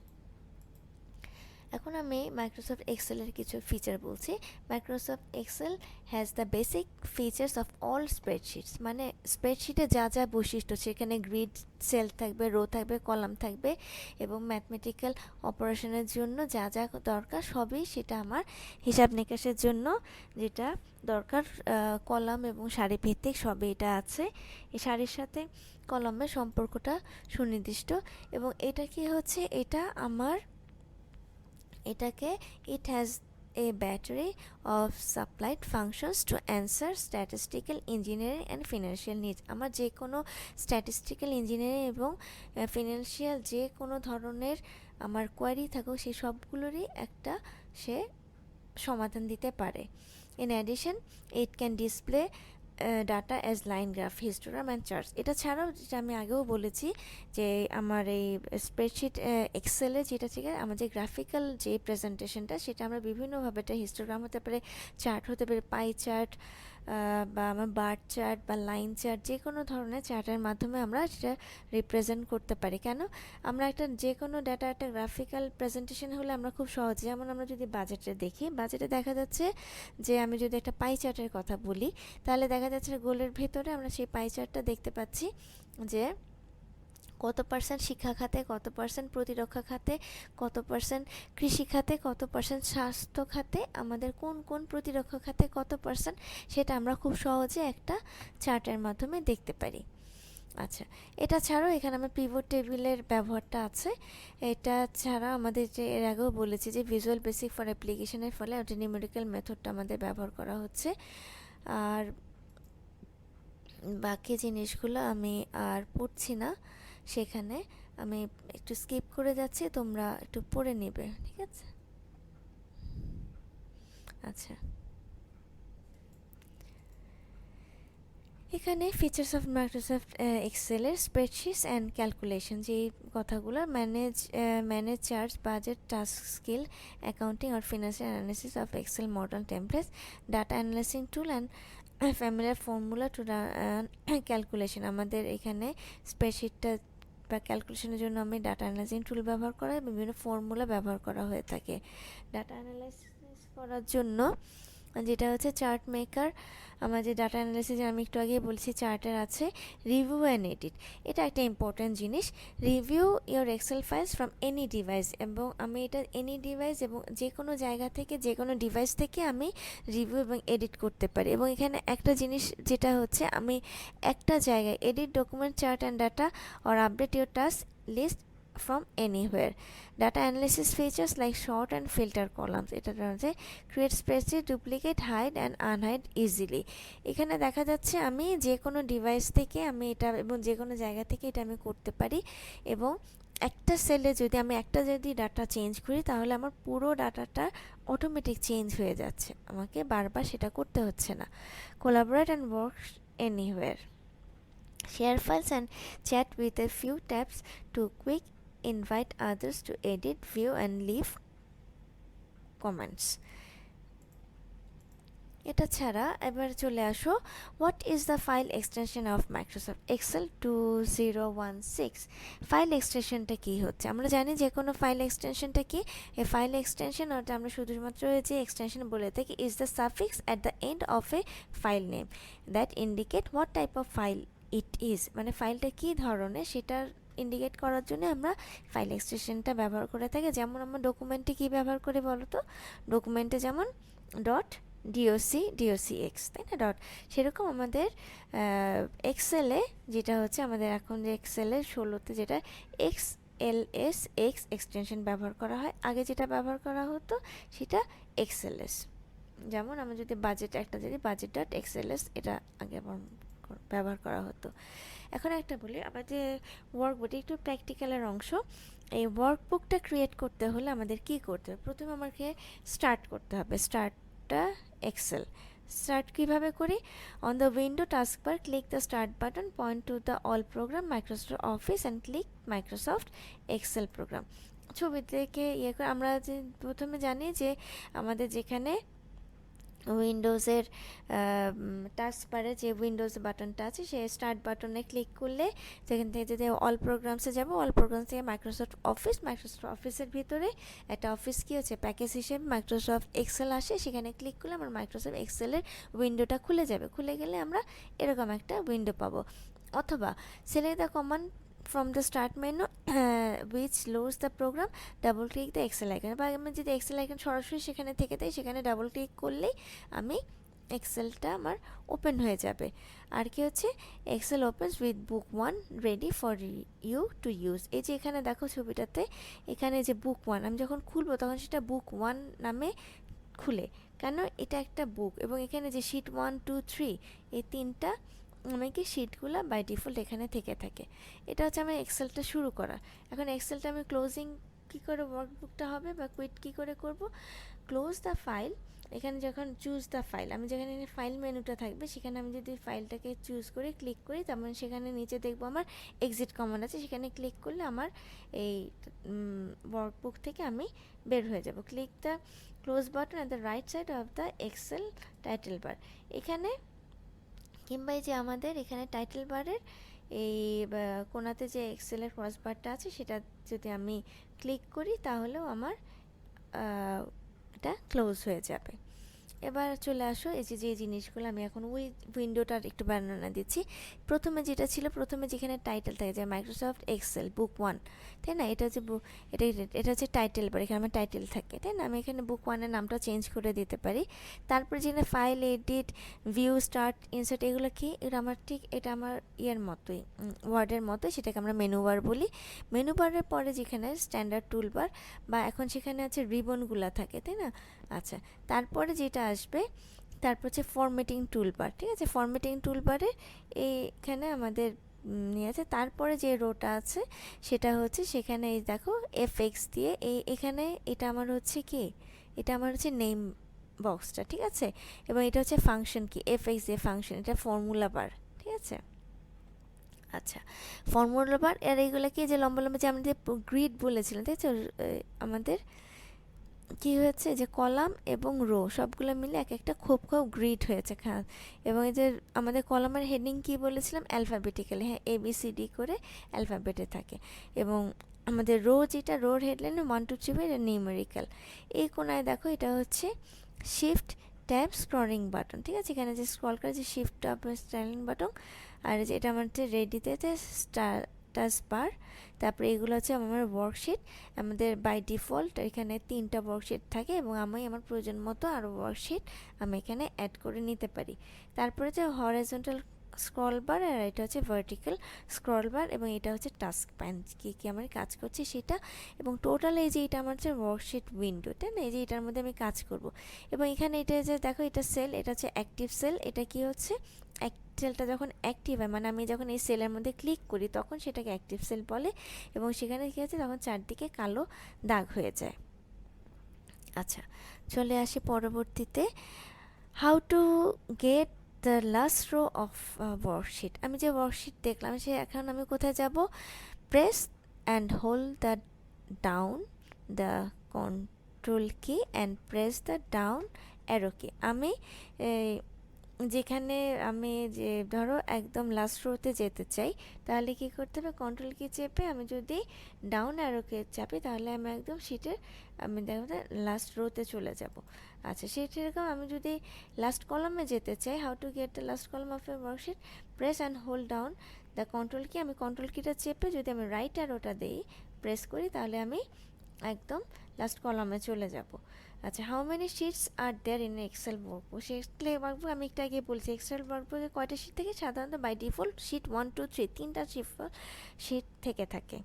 এখন আমি মাইক্রোসফট এক্সেলের কিছু ফিচার বলছি। Microsoft Excel has the basic features of all spreadsheets, মানে স্প্রেডশিটে যা যা বৈশিষ্ট্য, সেখানে গ্রিড, সেল থাকবে, রো থাকবে, কলাম থাকবে এবং ম্যাথমেটিক্যাল অপারেশনের জন্য যা যা দরকার সবই সেটা আমার হিসাব নিকাশের জন্য যেটা দরকার, কলাম এবং সারি ভিত্তিক সবই এটা আছে। এই সারির সাথে কলামের সম্পর্কটা সুনির্দিষ্ট এবং এটা কি হচ্ছে, এটা আমার এটাকে it has a battery of supplied functions to answer statistical engineering and financial needs. আমার যে কোনো statistical engineering এবং financial যে কোনো ধরনের আমার কোয়ারি থাকুক সেই সবগুলোরই একটা সে সমাধান দিতে পারে। In addition, it can display data as line graph, histogram and charts. এটা ছাড়াও যেটা আমি আগেও বলেছি যে আমার এই স্প্রেডশিট এক্সেলে যেটা থেকে আমার যে গ্রাফিক্যাল যে প্রেজেন্টেশনটা, সেটা আমরা বিভিন্নভাবে, এটা হিস্টোগ্রাম হতে পারে, চার্ট হতে পারে, পাই চার্ট বা আমার বার চার্ট বা লাইন চার্ট, যে কোনো ধরনের চার্টের মাধ্যমে আমরা সেটা রিপ্রেজেন্ট করতে পারি। কেন? আমরা একটা যে কোনো ডাটা একটা গ্রাফিক্যাল প্রেজেন্টেশন হলে আমরা খুব সহজে, যেমন আমরা যদি বাজেটে দেখি, বাজেটে দেখা যাচ্ছে যে আমি যদি একটা পাই চার্টের কথা বলি, তাহলে দেখা যাচ্ছে গোলের ভেতরে আমরা সেই পাই চার্টটা দেখতে পাচ্ছি যে কত পার্সেন্ট শিক্ষা খাতে, কত পার্সেন্ট প্রতিরক্ষা খাতে, কত পার্সেন্ট কৃষি খাতে, কত পার্সেন্ট স্বাস্থ্য খাতে, আমাদের কোন কোন প্রতিরক্ষা খাতে কত পার্সেন্ট, সেটা আমরা খুব সহজে একটা চার্টের মাধ্যমে দেখতে পারি। আচ্ছা, এটা ছাড়াও এখানে আমার পিভট টেবিলের ব্যবহারটা আছে। এটা ছাড়া আমাদের যে এর আগেও বলেছি যে ভিজুয়াল বেসিক ফর অ্যাপ্লিকেশনের ফলে ওটা নিউমেরিক্যাল মেথডটা আমাদের ব্যবহার করা হচ্ছে। আর বাকি জিনিসগুলো আমি আর পড়ছি না, সেখানে আমি একটু স্কিপ করে যাচ্ছি, তোমরা একটু পড়ে নেবে, ঠিক আছে? আচ্ছা, এখানে ফিচার্স অফ মাইক্রোসফট এক্সেলের স্প্রেডশিটস অ্যান্ড ক্যালকুলেশন, যে কথাগুলো manage charge, budget, task, skill, accounting আর financial analysis of Excel model templates, data analysing tool and familiar formula to calculation. আমাদের এখানে স্প্রেডশিটটা বা ক্যালকুলেশনের জন্য আমি ডাটা অ্যানালাইজিং টুল ব্যবহার করা এবং বিভিন্ন ফর্মুলা ব্যবহার করা হয়ে থাকে। ডাটা অ্যানালাইসিস করার জন্য যেটা হচ্ছে চার্ট মেকার, আমার যে ডাটা অ্যানালাইসিস আমি একটু আগেই বলছি চার্টের আছে, রিভিউ অ্যান্ড এডিট, এটা একটা ইম্পর্ট্যান্ট জিনিস। Review your Excel files from any device, এবং আমি এটা এনি ডিভাইস এবং যে কোনো জায়গা থেকে, যে কোনো ডিভাইস থেকে আমি রিভিউ এবং এডিট করতে পারি। এবং এখানে একটা জিনিস যেটা হচ্ছে, আমি একটা জায়গায় edit document, chart and data or update your task list from anywhere. Data analysis features like sort and filter columns, এটা হচ্ছে create spreadsheet, duplicate, hide and unhide easily। এখানে দেখা যাচ্ছে আমি যে কোনো ডিভাইস থেকে আমি এটা এবং যে কোনো জায়গা থেকে এটা আমি করতে পারি, এবং একটা সেলে যদি ডাটা চেঞ্জ করি তাহলে আমার পুরো ডাটাটা অটোমেটিক চেঞ্জ হয়ে যাচ্ছে, আমাকে বারবার সেটা করতে হচ্ছে না। Collaborate and work anywhere. Share files and chat with a few taps to quick invite others to edit, view and leave comments. এটা ছাড়া এবার চলে আসো, what is the file extension of Microsoft Excel 2016। File এক্সটেনশনটা কী হচ্ছে? আমরা জানি যে কোনো ফাইল এক্সটেনশনটা কি, এই ফাইল এক্সটেনশন ওটা আমরা শুধুমাত্র যে এক্সটেনশন বলে থাকি is the suffix at the end of A file name that indicate what type of file it is, মানে ফাইলটা কী ধরনের সেটার ইন্ডিকেট করার জন্য আমরা ফাইল এক্সটেনশনটা ব্যবহার করে থাকি। যেমন আমরা ডকুমেন্টে কী ব্যবহার করি বলো তো, ডকুমেন্টে যেমন ডট docx, তাই না, ডট, সেরকম আমাদের এক্সেলে যেটা হচ্ছে আমাদের এখন যে এক্সেলের 16তে যেটা XLS এক্সটেনশন ব্যবহার করা হয়, আগে যেটা ব্যবহার করা হতো সেটা XLS। যেমন আমরা যদি বাজেট ডট XLS এটা আগে ব্যবহার করা হতো। এখন একটা বলি, আমাদের ওয়ার্কবুক একটু প্র্যাকটিক্যালের অংশ। এই ওয়ার্কবুকটা ক্রিয়েট করতে হলে আমাদের কি করতে হবে? প্রথমে আমাকে স্টার্ট করতে হবে, স্টার্টটা এক্সেল। স্টার্ট কীভাবে করি? On the window taskbar click the start button, point to the all program Microsoft Office and click Microsoft Excel program. ছবি থেকে করে আমরা যে প্রথমে জানি যে আমাদের যেখানে উইন্ডোজের টাস্কবারে যে উইন্ডোজ বাটনটা আছে সেই স্টার্ট বাটনে ক্লিক করলে সেখান থেকে যদি অল প্রোগ্রামসে যাব, অল প্রোগ্রামস থেকে মাইক্রোসফট অফিসের ভিতরে একটা অফিস কী হচ্ছে প্যাকেজ হিসেবে মাইক্রোসফট এক্সেল আসে, সেখানে ক্লিক করলে আমার মাইক্রোসফট এক্সেলের উইন্ডোটা খুলে যাবে। খুলে গেলে আমরা এরকম একটা উইন্ডো পাবো। অথবা select the command from the start menu which loads the program, double click the excel icon, বা আমি যদি এক্সেল আইকন সরাসরি সেখানে থেকে দেয়, সেখানে ডাবল ক্লিক করলেই আমি এক্সেলটা আমার ওপেন হয়ে যাবে। আর কি হচ্ছে Excel opens with book 1 ready for you to use. এই যে এখানে দেখো ছবিটাতে, এখানে যে বুক 1 আমি যখন খুলবো তখন সেটা বুক 1 নামে খুলে, কেন এটা একটা বুক, এবং এখানে যে শিট 1 2 3 এই তিনটা আমাকে শিটগুলো বাই ডিফল্ট এখানে থেকে থাকে। এটা হচ্ছে আমার এক্সেলটা শুরু করা। এখন এক্সেলটা আমি ক্লোজিং কী করে ওয়ার্কবুকটা হবে বা কুইট কী করে করব? ক্লোজ দ্য ফাইল, এখানে যখন চুজ দ্য ফাইল, আমি যেখানে ফাইল মেনুটা থাকবে সেখানে আমি যদি ফাইলটাকে চুজ করে ক্লিক করি, তারপরে সেখানে নিচে দেখবো আমার এক্সিট কমান্ড আছে, সেখানে ক্লিক করলে আমার এই ওয়ার্কবুক থেকে আমি বের হয়ে যাব। Click the close button at the right side of the Excel title bar, এখানে কিংবা এই যে আমাদের এখানে টাইটেল বারের এই কোনাতে যে এক্সেলের ক্রস বারটা আছে সেটা যদি আমি ক্লিক করি তাহলেও আমার এটা ক্লোজ হয়ে যাবে। এবার চলে আসো, এই যে জিনিসগুলো আমি এখন ওই উইন্ডোটার একটু বর্ণনা দিচ্ছি। প্রথমে যেটা ছিল, প্রথমে যেখানে টাইটেল থাকে যে মাইক্রোসফট এক্সেল বুক 1, তাই না, এটা হচ্ছে এটা হচ্ছে টাইটেল বার, এখানে আমার টাইটেল থাকে, তাই না, আমি এখানে বুক 1-এর নামটা চেঞ্জ করে দিতে পারি। তারপরে যেখানে file, edit, view, start, insert, এগুলো কি, এটা আমার ইয়ের মতোই, ওয়ার্ডের মতোই, সেটাকে আমরা মেনু বার বলি। মেনু বারের পরে যেখানে স্ট্যান্ডার্ড টুল বার বা এখন সেখানে আছে রিবনগুলো থাকে, তাই না। আচ্ছা, তারপরে যেটা আসবে তারপর হচ্ছে ফরম্যাটিং টুলবার, ঠিক আছে, ফরম্যাটিং টুলবারে এইখানে আমাদের নিয়ে আছে। তারপরে যে রোটা আছে সেটা হচ্ছে সেখানে এই দেখো এফএক্স দিয়ে এখানে এটা আমার হচ্ছে কি, এটা আমার হচ্ছে নেম বক্সটা, ঠিক আছে, এবং এটা হচ্ছে ফাংশন কি এফএক্স দিয়ে ফাংশন, এটা ফর্মুলা বার, ঠিক আছে। আচ্ছা, ফর্মুলা বার, আর এইগুলো কি যে লম্বা লম্বা যে আমাদের গ্রিড বলেছিলাম, ঠিক আছে, আমাদের কি হয়েছে যে কলাম এবং রো সবগুলো মিলে এক একটা খোপ গ্রিড হয়েছে, এবং এই যে আমাদের কলামের হেডিং কি বলেছিলাম অ্যালফাবেটিক্যালি, হ্যাঁ ABCD করে অ্যালফাবেটে থাকে, এবং আমাদের রো যেটা রোর হেডলাইনে 1 2 3 এটা নিউমেরিক্যাল। এই কোনায় দেখো এটা হচ্ছে শিফট ট্যাব স্ক্রলিং বাটন, ঠিক আছে, এখানে যে স্ক্রল করে যে শিফট ট্যাব স্ক্রলিং বাটন, আর এটা আমার হচ্ছে রেডিতে স্টাটাস বার। তারপরে এগুলো হচ্ছে আমার ওয়ার্কশিট, আমাদের বাই ডিফল্ট এখানে 3টা ওয়ার্কশিট থাকে এবং আমি আমার প্রয়োজন মতো আরও ওয়ার্কশিট আমি এখানে অ্যাড করে নিতে পারি। তারপরে যে হরাইজন্টাল স্ক্রল বার, আর এটা হচ্ছে ভার্টিক্যাল স্ক্রল বার, এবং এটা হচ্ছে টাস্ক প্যান কী কী আমার কাজ করছি সেটা, এবং টোটাল এই যে এটা আমার হচ্ছে ওয়ার্কশিট উইন্ডো, তাই না, এই যে এটার মধ্যে আমি কাজ করব। এবং এখানে এটা যে দেখো এটা সেল, এটা হচ্ছে অ্যাক্টিভ সেল, এটা কি হচ্ছে সেলটা যখন অ্যাক্টিভ হয়, মানে আমি যখন এই সেলের মধ্যে ক্লিক করি তখন সেটাকে অ্যাক্টিভ সেল বলে, এবং সেখানে কী হচ্ছে তখন চারদিকে কালো দাগ হয়ে যায়। আচ্ছা, চলে আসি পরবর্তীতে, how to get the last row of worksheet. আমি যে ওয়ার্কশিট দেখলাম সে এখন আমি কোথায় যাব, press and hold the down the control key and press the down arrow key. আমি যেখানে আমি যে ধরো একদম লাস্ট রোতে যেতে চাই, তাহলে কি করতে হবে, কন্ট্রোল কি চেপে আমি যদি ডাউন অ্যারোকে চাপি তাহলে আমি একদম শিটের আমি দেখো লাস্ট রোতে চলে যাব। আচ্ছা, সেরকম আমি যদি লাস্ট কলামে যেতে চাই, how to get the last column of A worksheet, press and hold down the control কি। আমি কন্ট্রোল কিটা চেপে যদি আমি রাইট অ্যারোটা দিই, প্রেস করি, তাহলে আমি একদম লাস্ট কলামে চলে যাব। আচ্ছা, how many sheets are there in Excel workbook. সেগুলো ওয়ার্কবুক আমি একটু আগে বলছি, এক্সেল ওয়ার্কবুকে কয়টা শিট থেকে, সাধারণত বাই ডিফল্ট শিট 1 2 3 তিনটা শিট থেকে থাকে।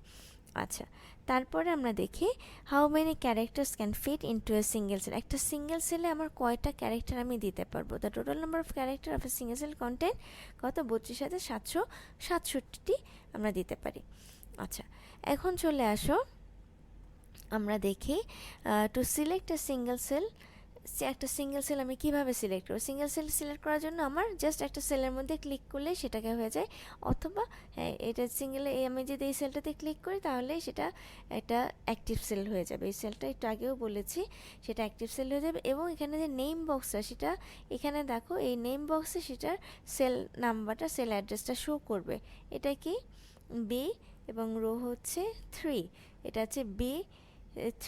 আচ্ছা, তারপরে আমরা দেখি how many characters can fit into a single cell. একটা সিঙ্গেল সেলে আমার কয়টা ক্যারেক্টার আমি দিতে পারবো। The total number of character of a single cell content কত, 32,767টি আমরা দিতে পারি। আচ্ছা, এখন চলে আসো আমরা দেখি to select a single cell. একটা সিঙ্গেল সেল আমি কিভাবে সিলেক্ট করব। সিঙ্গেল সেল সিলেক্ট করার জন্য আমার জাস্ট একটা সেলের মধ্যে ক্লিক করলে সেটাকে হয়ে যায়, অথবা হ্যাঁ এটা সিঙ্গেলে আমি যদি এই সেলটাতে ক্লিক করি তাহলে সেটা একটা অ্যাক্টিভ সেল হয়ে যাবে। এই সেলটা একটু আগেও বলেছি, সেটা অ্যাক্টিভ সেল হয়ে যাবে। এবং এখানে যে নেম বক্সটা, সেটা এখানে দেখো এই নেম বক্সে সেটার সেল নাম্বারটা, সেল অ্যাড্রেসটা শো করবে। এটা কি বি এবং রো হচ্ছে 3, এটা হচ্ছে B3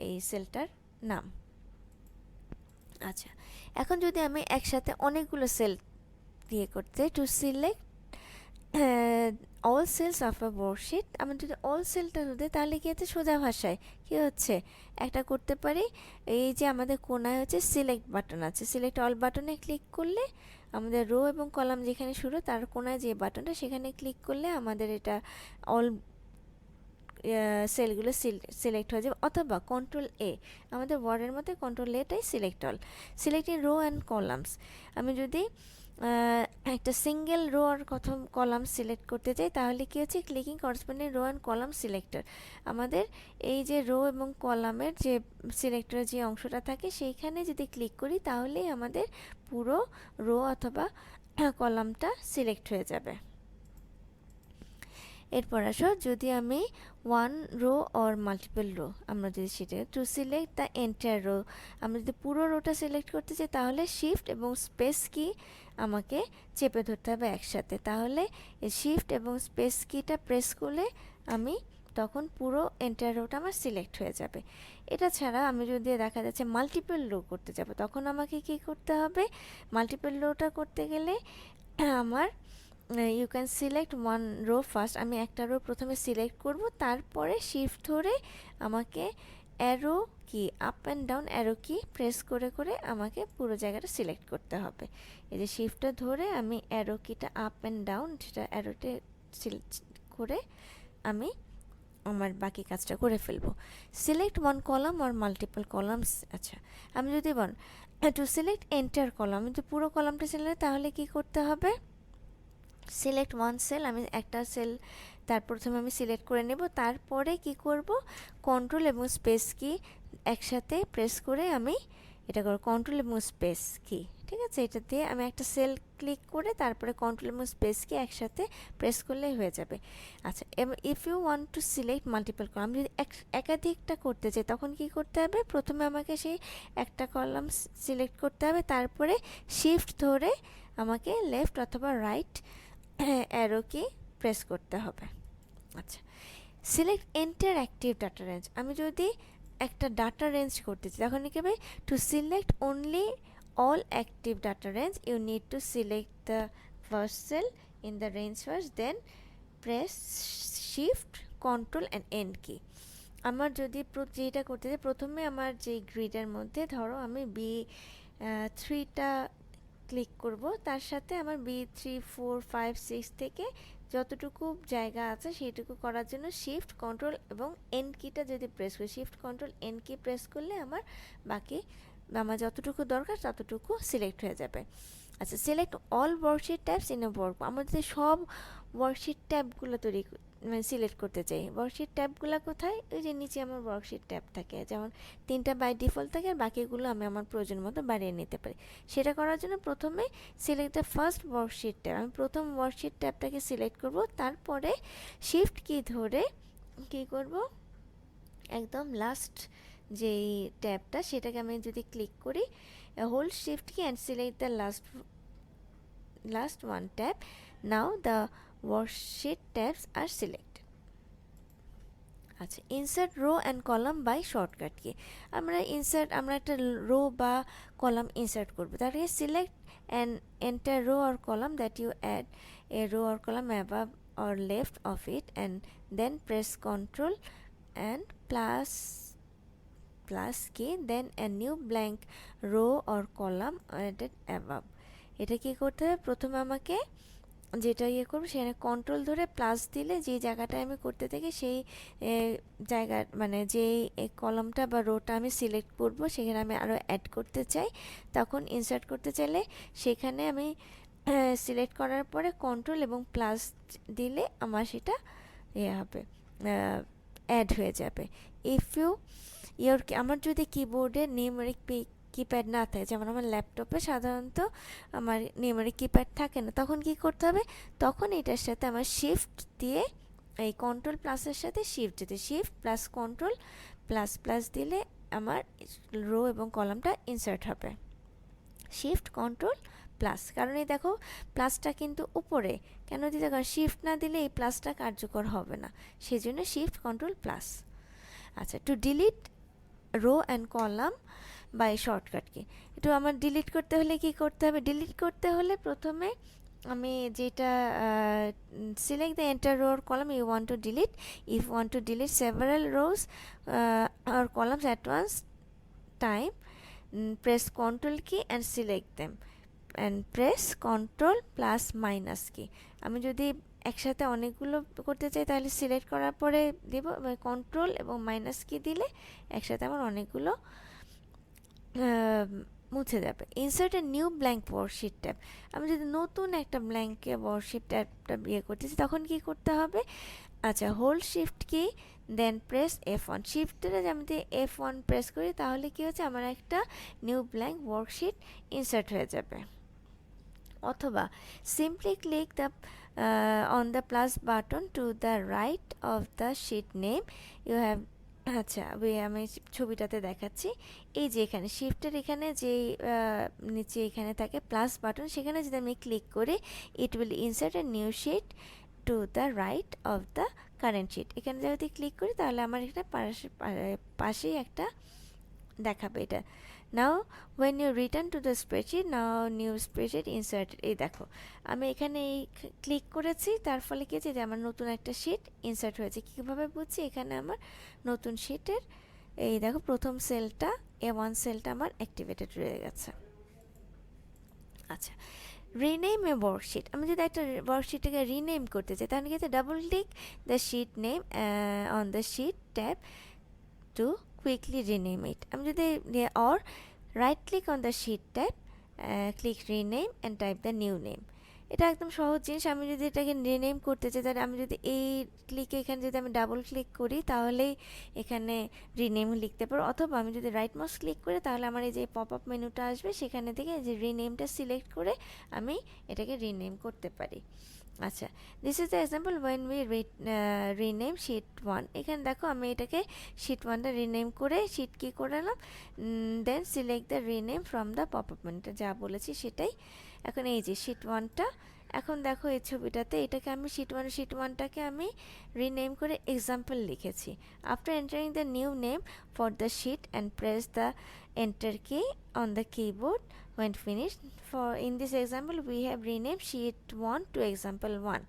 এই সেলটার নাম। আচ্ছা, এখন যদি আমি একসাথে অনেকগুলো সেল দিয়ে করতে, to select all cells of a worksheet, আমি যদি অল সেলটা দিই তাহলে কি হচ্ছে, সোজা ভাষায় কি হচ্ছে, একটা করতে পারি। এই যে আমাদের কোনায় হচ্ছে সিলেক্ট বাটন আছে, সিলেক্ট অল বাটনে ক্লিক করলে আমাদের রো এবং কলাম যেখানে শুরু তার কোনায় যে বাটনটা, সেখানে ক্লিক করলে আমাদের এটা অল সেলগুলো সিলেক্ট হয়ে যাবে। অথবা কন্ট্রোল এ, আমাদের ওয়ার্ডের মধ্যে কন্ট্রোল এটাই select all, select in row and columns. আমি যদি একটা সিঙ্গেল রো আর কলাম সিলেক্ট করতে চাই তাহলে কি হচ্ছে, clicking corresponding rho and column selector. আমাদের এই যে রো এবং কলামের যে সিলেক্টরের যে অংশটা থাকে সেইখানে যদি ক্লিক করি তাহলেই আমাদের পুরো রো অথবা কলামটা সিলেক্ট হয়ে যাবে। এরপর আসো, যদি আমি one row or multiple row, আমরা যদি সেটা to select the entire row, আমরা যদি পুরো রোটা সিলেক্ট করতে চাই তাহলে শিফট এবং স্পেস কি আমাকে চেপে ধরতে হবে একসাথে। তাহলে এই শিফট এবং স্পেস কিটা প্রেস করলে আমি তখন পুরো এন্টায়ার রোটা আমার সিলেক্ট হয়ে যাবে। এটা ছাড়া আমি যদি দেখা যাচ্ছে মাল্টিপল রো করতে যাব, তখন আমাকে কি করতে হবে, মাল্টিপল রোটা করতে গেলে আমার you can select one row first. আমি একটা রো প্রথমে সিলেক্ট করব, তারপরে শিফট ধরে আমাকে অ্যারো কি আপ অ্যান্ড ডাউন অ্যারো কি প্রেস করে করে আমাকে পুরো জায়গাটা সিলেক্ট করতে হবে। এই যে শিফটটা ধরে আমি অ্যারো কিটা আপ অ্যান্ড ডাউন সেটা অ্যারোতে করে আমি আমার বাকি কাজটা করে ফেলবো। সিলেক্ট ওয়ান কলাম আর মাল্টিপল কলামস। আচ্ছা, আমি যদি টু সিলেক্ট এন্টার কলাম, আমি যদি পুরো কলামটা সিলেক্ট, তাহলে কি করতে হবে, সিলেক্ট ওয়ান সেল, আমি একটা সেল তার প্রথমে আমি সিলেক্ট করে নেব, তারপরে কি করব, কন্ট্রোল এবং স্পেস কি একসাথে প্রেস করে আমি এটা করব, কন্ট্রোল এবং স্পেস কি, ঠিক আছে, এটা দিয়ে আমি একটা সেল ক্লিক করে তারপরে কন্ট্রোল এবং স্পেস কি একসাথে প্রেস করলেই হয়ে যাবে। আচ্ছা, if you want to select multiple column, আমি যদি একাধিকটা করতে চাই তখন কি করতে হবে, প্রথমে আমাকে সেই একটা কলাম সিলেক্ট করতে হবে, তারপরে শিফট ধরে আমাকে লেফট অথবা রাইট অ্যারো কি প্রেস করতে হবে। আচ্ছা, select enter active data range, আমি যদি একটা ডাটা রেঞ্জ করতে চাই তখন কি হবে, to select only all active data range you need to select the first cell in the range first, then press shift control and end key. আমার যদি যেটা করতে চাই, প্রথমে আমার যে গ্রিডের মধ্যে ধরো আমি B3টা ক্লিক করব, তার সাথে আমার B3 4 5 6 থেকে যতটুকু জায়গা আছে সেইটুকু করার জন্য শিফট কন্ট্রোল এবং এন কিটা যদি প্রেস করি, শিফট কন্ট্রোল এন কি প্রেস করলে আমার বাকি আমার যতটুকু দরকার ততটুকু সিলেক্ট হয়ে যাবে। আচ্ছা, select all worksheet tabs in a work, আমরা যদি সব ওয়ার্কশিট ট্যাবগুলো সিলেক্ট করতে চাই, ওয়ার্কশিট ট্যাবগুলো কোথায়, ওই যে নিচে আমার ওয়ার্কশিট ট্যাব থাকে, যেমন 3টা বাই ডিফল্ট থাকে, আর বাকিগুলো আমি আমার প্রয়োজন মতো বাড়িয়ে নিতে পারি। সেটা করার জন্য প্রথমে select the first worksheet tab, আমি প্রথম ওয়ার্কশিট ট্যাবটাকে সিলেক্ট করব, তারপরে শিফট কি ধরে কি করব, একদম লাস্ট যেই ট্যাবটা সেটাকে আমি যদি ক্লিক করি, hold shift key and select the last one tab. Now the worksheet tabs are selected. আচ্ছা, insert row and column by shortcut key, আমরা একটা রো বা কলাম ইনসার্ট করবো, তার আগে select and enter row or column that you add a row or column above or left of it and then press control and plus key, then a new blank row or column added above. এটা কি করতে হবে, প্রথমে আমাকে যেটা করবো সেখানে control ধরে প্লাস দিলে যে জায়গাটা আমি করতে থাকি সেই জায়গা মানে যেই কলামটা বা রোটা আমি সিলেক্ট করব সেখানে আমি আরও অ্যাড করতে চাই, তখন ইনসার্ট করতে চাইলে সেখানে আমি সিলেক্ট করার পরে কন্ট্রোল এবং প্লাস দিলে আমার সেটা হবে, অ্যাড হয়ে যাবে। ইফ আমার যদি কিবোর্ডে নিউমেরিক কিপ্যাড না থাকে, যেমন আমার ল্যাপটপে সাধারণত আমার নিউমেরিক কিপ্যাড থাকে না, তখন কি করতে হবে, তখন এটার সাথে আমার শিফট দিয়ে এই কন্ট্রোল প্লাসের সাথে শিফট দিতে, শিফট প্লাস কন্ট্রোল প্লাস দিলে আমার রো এবং কলামটা ইনসার্ট হবে। শিফট কন্ট্রোল প্লাস, কারণ এই দেখো প্লাসটা কিন্তু উপরে, কেন দিতে, কারণ শিফট না দিলে এই প্লাসটা কার্যকর হবে না, সেই জন্য শিফট কন্ট্রোল প্লাস। আচ্ছা, to delete row and column by shortcut key, একটু আমার ডিলিট করতে হলে কি করতে হবে, ডিলিট করতে হলে প্রথমে আমি যেটা select the enter row or column you want to delete, if want to delete several rows or columns at once time, press control key and select them and press control plus minus key. আমি যদি একসাথে অনেকগুলো করতে চাই তাহলে select করার পরে দেব control এবং মাইনাস কি দিলে একসাথে আমার অনেকগুলো মুছে যাবে। Insert a new blank worksheet tab, আমি যদি নতুন একটা ব্ল্যাঙ্কে ওয়ার্কশিট ট্যাবটা করতেছি তখন কি করতে হবে, আচ্ছা, হোল্ড শিফট কি দেন প্রেস F1, শিফটে আমি যদি F1 প্রেস করি তাহলে কি হচ্ছে, আমার একটা নিউ ব্ল্যাঙ্ক ওয়ার্কশিট ইনসার্ট হয়ে যাবে। অথবা simply click the on the plus button to the right of the sheet name you have. আচ্ছা, আমি ছবিটাতে দেখাচ্ছি, এই যে এখানে শিফটের এখানে যে নিচে এখানে থাকে প্লাস বাটন, সেখানে যদি আমি ক্লিক করি it will insert a new sheet to the right of the current sheet. এখানে যদি ক্লিক করি তাহলে আমার এটা পাশেই একটা দেখাবে এটা। নাও when you return to the spreadsheet, now new spreadsheet inserted, এই দেখো আমি এখানে এই ক্লিক করেছি, তার ফলে কি হচ্ছে যে আমার নতুন একটা শিট ইনসার্ট হয়েছে। কীভাবে বুঝছি, এখানে আমার নতুন শিটের এই দেখো প্রথম সেলটা A1 সেলটা আমার অ্যাক্টিভেটেড রয়ে গেছে। আচ্ছা, রিনেম এ ওয়ার্কশিট, আমি যদি একটা ওয়ার্কশিটটাকে রিনেম করতে চাই তাহলে কি হচ্ছে, double click the sheet name on the sheet tab to quickly rename it, আমি যদি or right click on the sheet tab, click rename and type the new name, এটা একদম সহজ জিনিস। আমি যদি এটাকে রিনেম করতে চাই তাহলে আমি যদি এই ক্লিকে এখানে যদি আমি ডাবল ক্লিক করি তাহলেই এখানে রিনেম লিখতে পারো, অথবা আমি যদি রাইট মাউস ক্লিক করি তাহলে আমার এই যে পপ আপ মেনুটা আসবে সেখানে থেকে যে রিনেমটা সিলেক্ট করে আমি এটাকে রিনেম করতে পারি। আচ্ছা, this is the example when we rename sheet 1, এখানে দেখো আমি এটাকে শিট 1টা রিনেম করে শিট কি করলাম, then select the rename from the pop up মেনুটা, যা বলেছি সেটাই। এখন এই যে শিট 1টা, এখন দেখো এই ছবিটাতে এটাকে আমি শিট 1টাকে আমি রিনেম করে এক্সাম্পল লিখেছি। After entering the new name for the sheet and press the enter key on the keyboard when finished. For in this example we have renamed sheet 1 to example 1,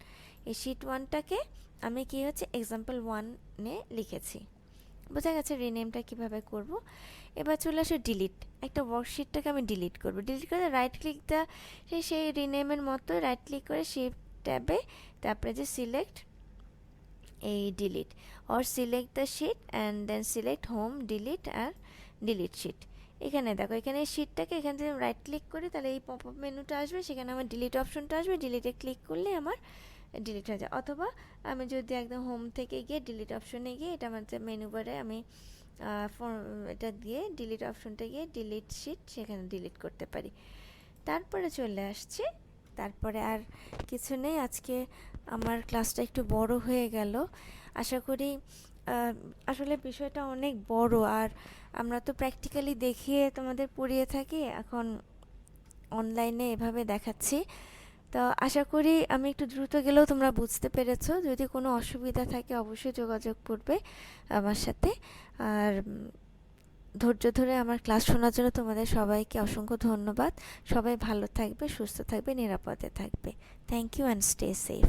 এই sheet 1টাকে আমি কি হচ্ছে example 1 নে লিখেছি। বোঝা গেছে রিনেমটা কিভাবে করব। এবার চলে আসো ডিলিট, একটা ওয়ার্কশিটটাকে আমি ডিলিট করব। ডিলিট করে রাইট ক্লিক দা সেই রিনেমের মতো রাইট ক্লিক করে শিফট ট্যাবে তারপরে যে সিলেক্ট এই delete or select the sheet and then select home delete আর ডিলিট শিট। এখানে দেখো এখানে এই শিটটাকে এখানে যদি রাইট ক্লিক করি তাহলে এই পপ আপ মেনুটা আসবে, সেখানে আমার ডিলিট অপশনটা আসবে, ডিলিটে ক্লিক করলে আমার ডিলিট হয়ে যায়। অথবা আমি যদি একদম হোম থেকে গিয়ে ডিলিট অপশনে গিয়ে এটা আমার মেনু বারে আমি এটা দিয়ে ডিলিট অপশনটা গিয়ে ডিলিট শিট সেখানে ডিলিট করতে পারি। তারপরে চলে আসছে, তারপরে আর কিছু নেই। আজকে আমার ক্লাসটা একটু বড় হয়ে গেল, আশা করি আসলে বিষয়টা অনেক বড়, আর আমরা তো প্র্যাকটিক্যালি দেখিয়ে তোমাদের পড়িয়ে থাকি, এখন অনলাইনে এভাবে দেখাচ্ছি। তো আশা করি আমি একটু দ্রুত গেলেও তোমরা বুঝতে পেরেছো। যদি কোনো অসুবিধা থাকে অবশ্যই যোগাযোগ করবে আমার সাথে। আর ধৈর্য ধরে আমার ক্লাস শোনার জন্য তোমাদের সবাইকে অসংখ্য ধন্যবাদ। সবাই ভালো থাকবে, সুস্থ থাকবে, নিরাপদে থাকবে। Thank you and stay safe.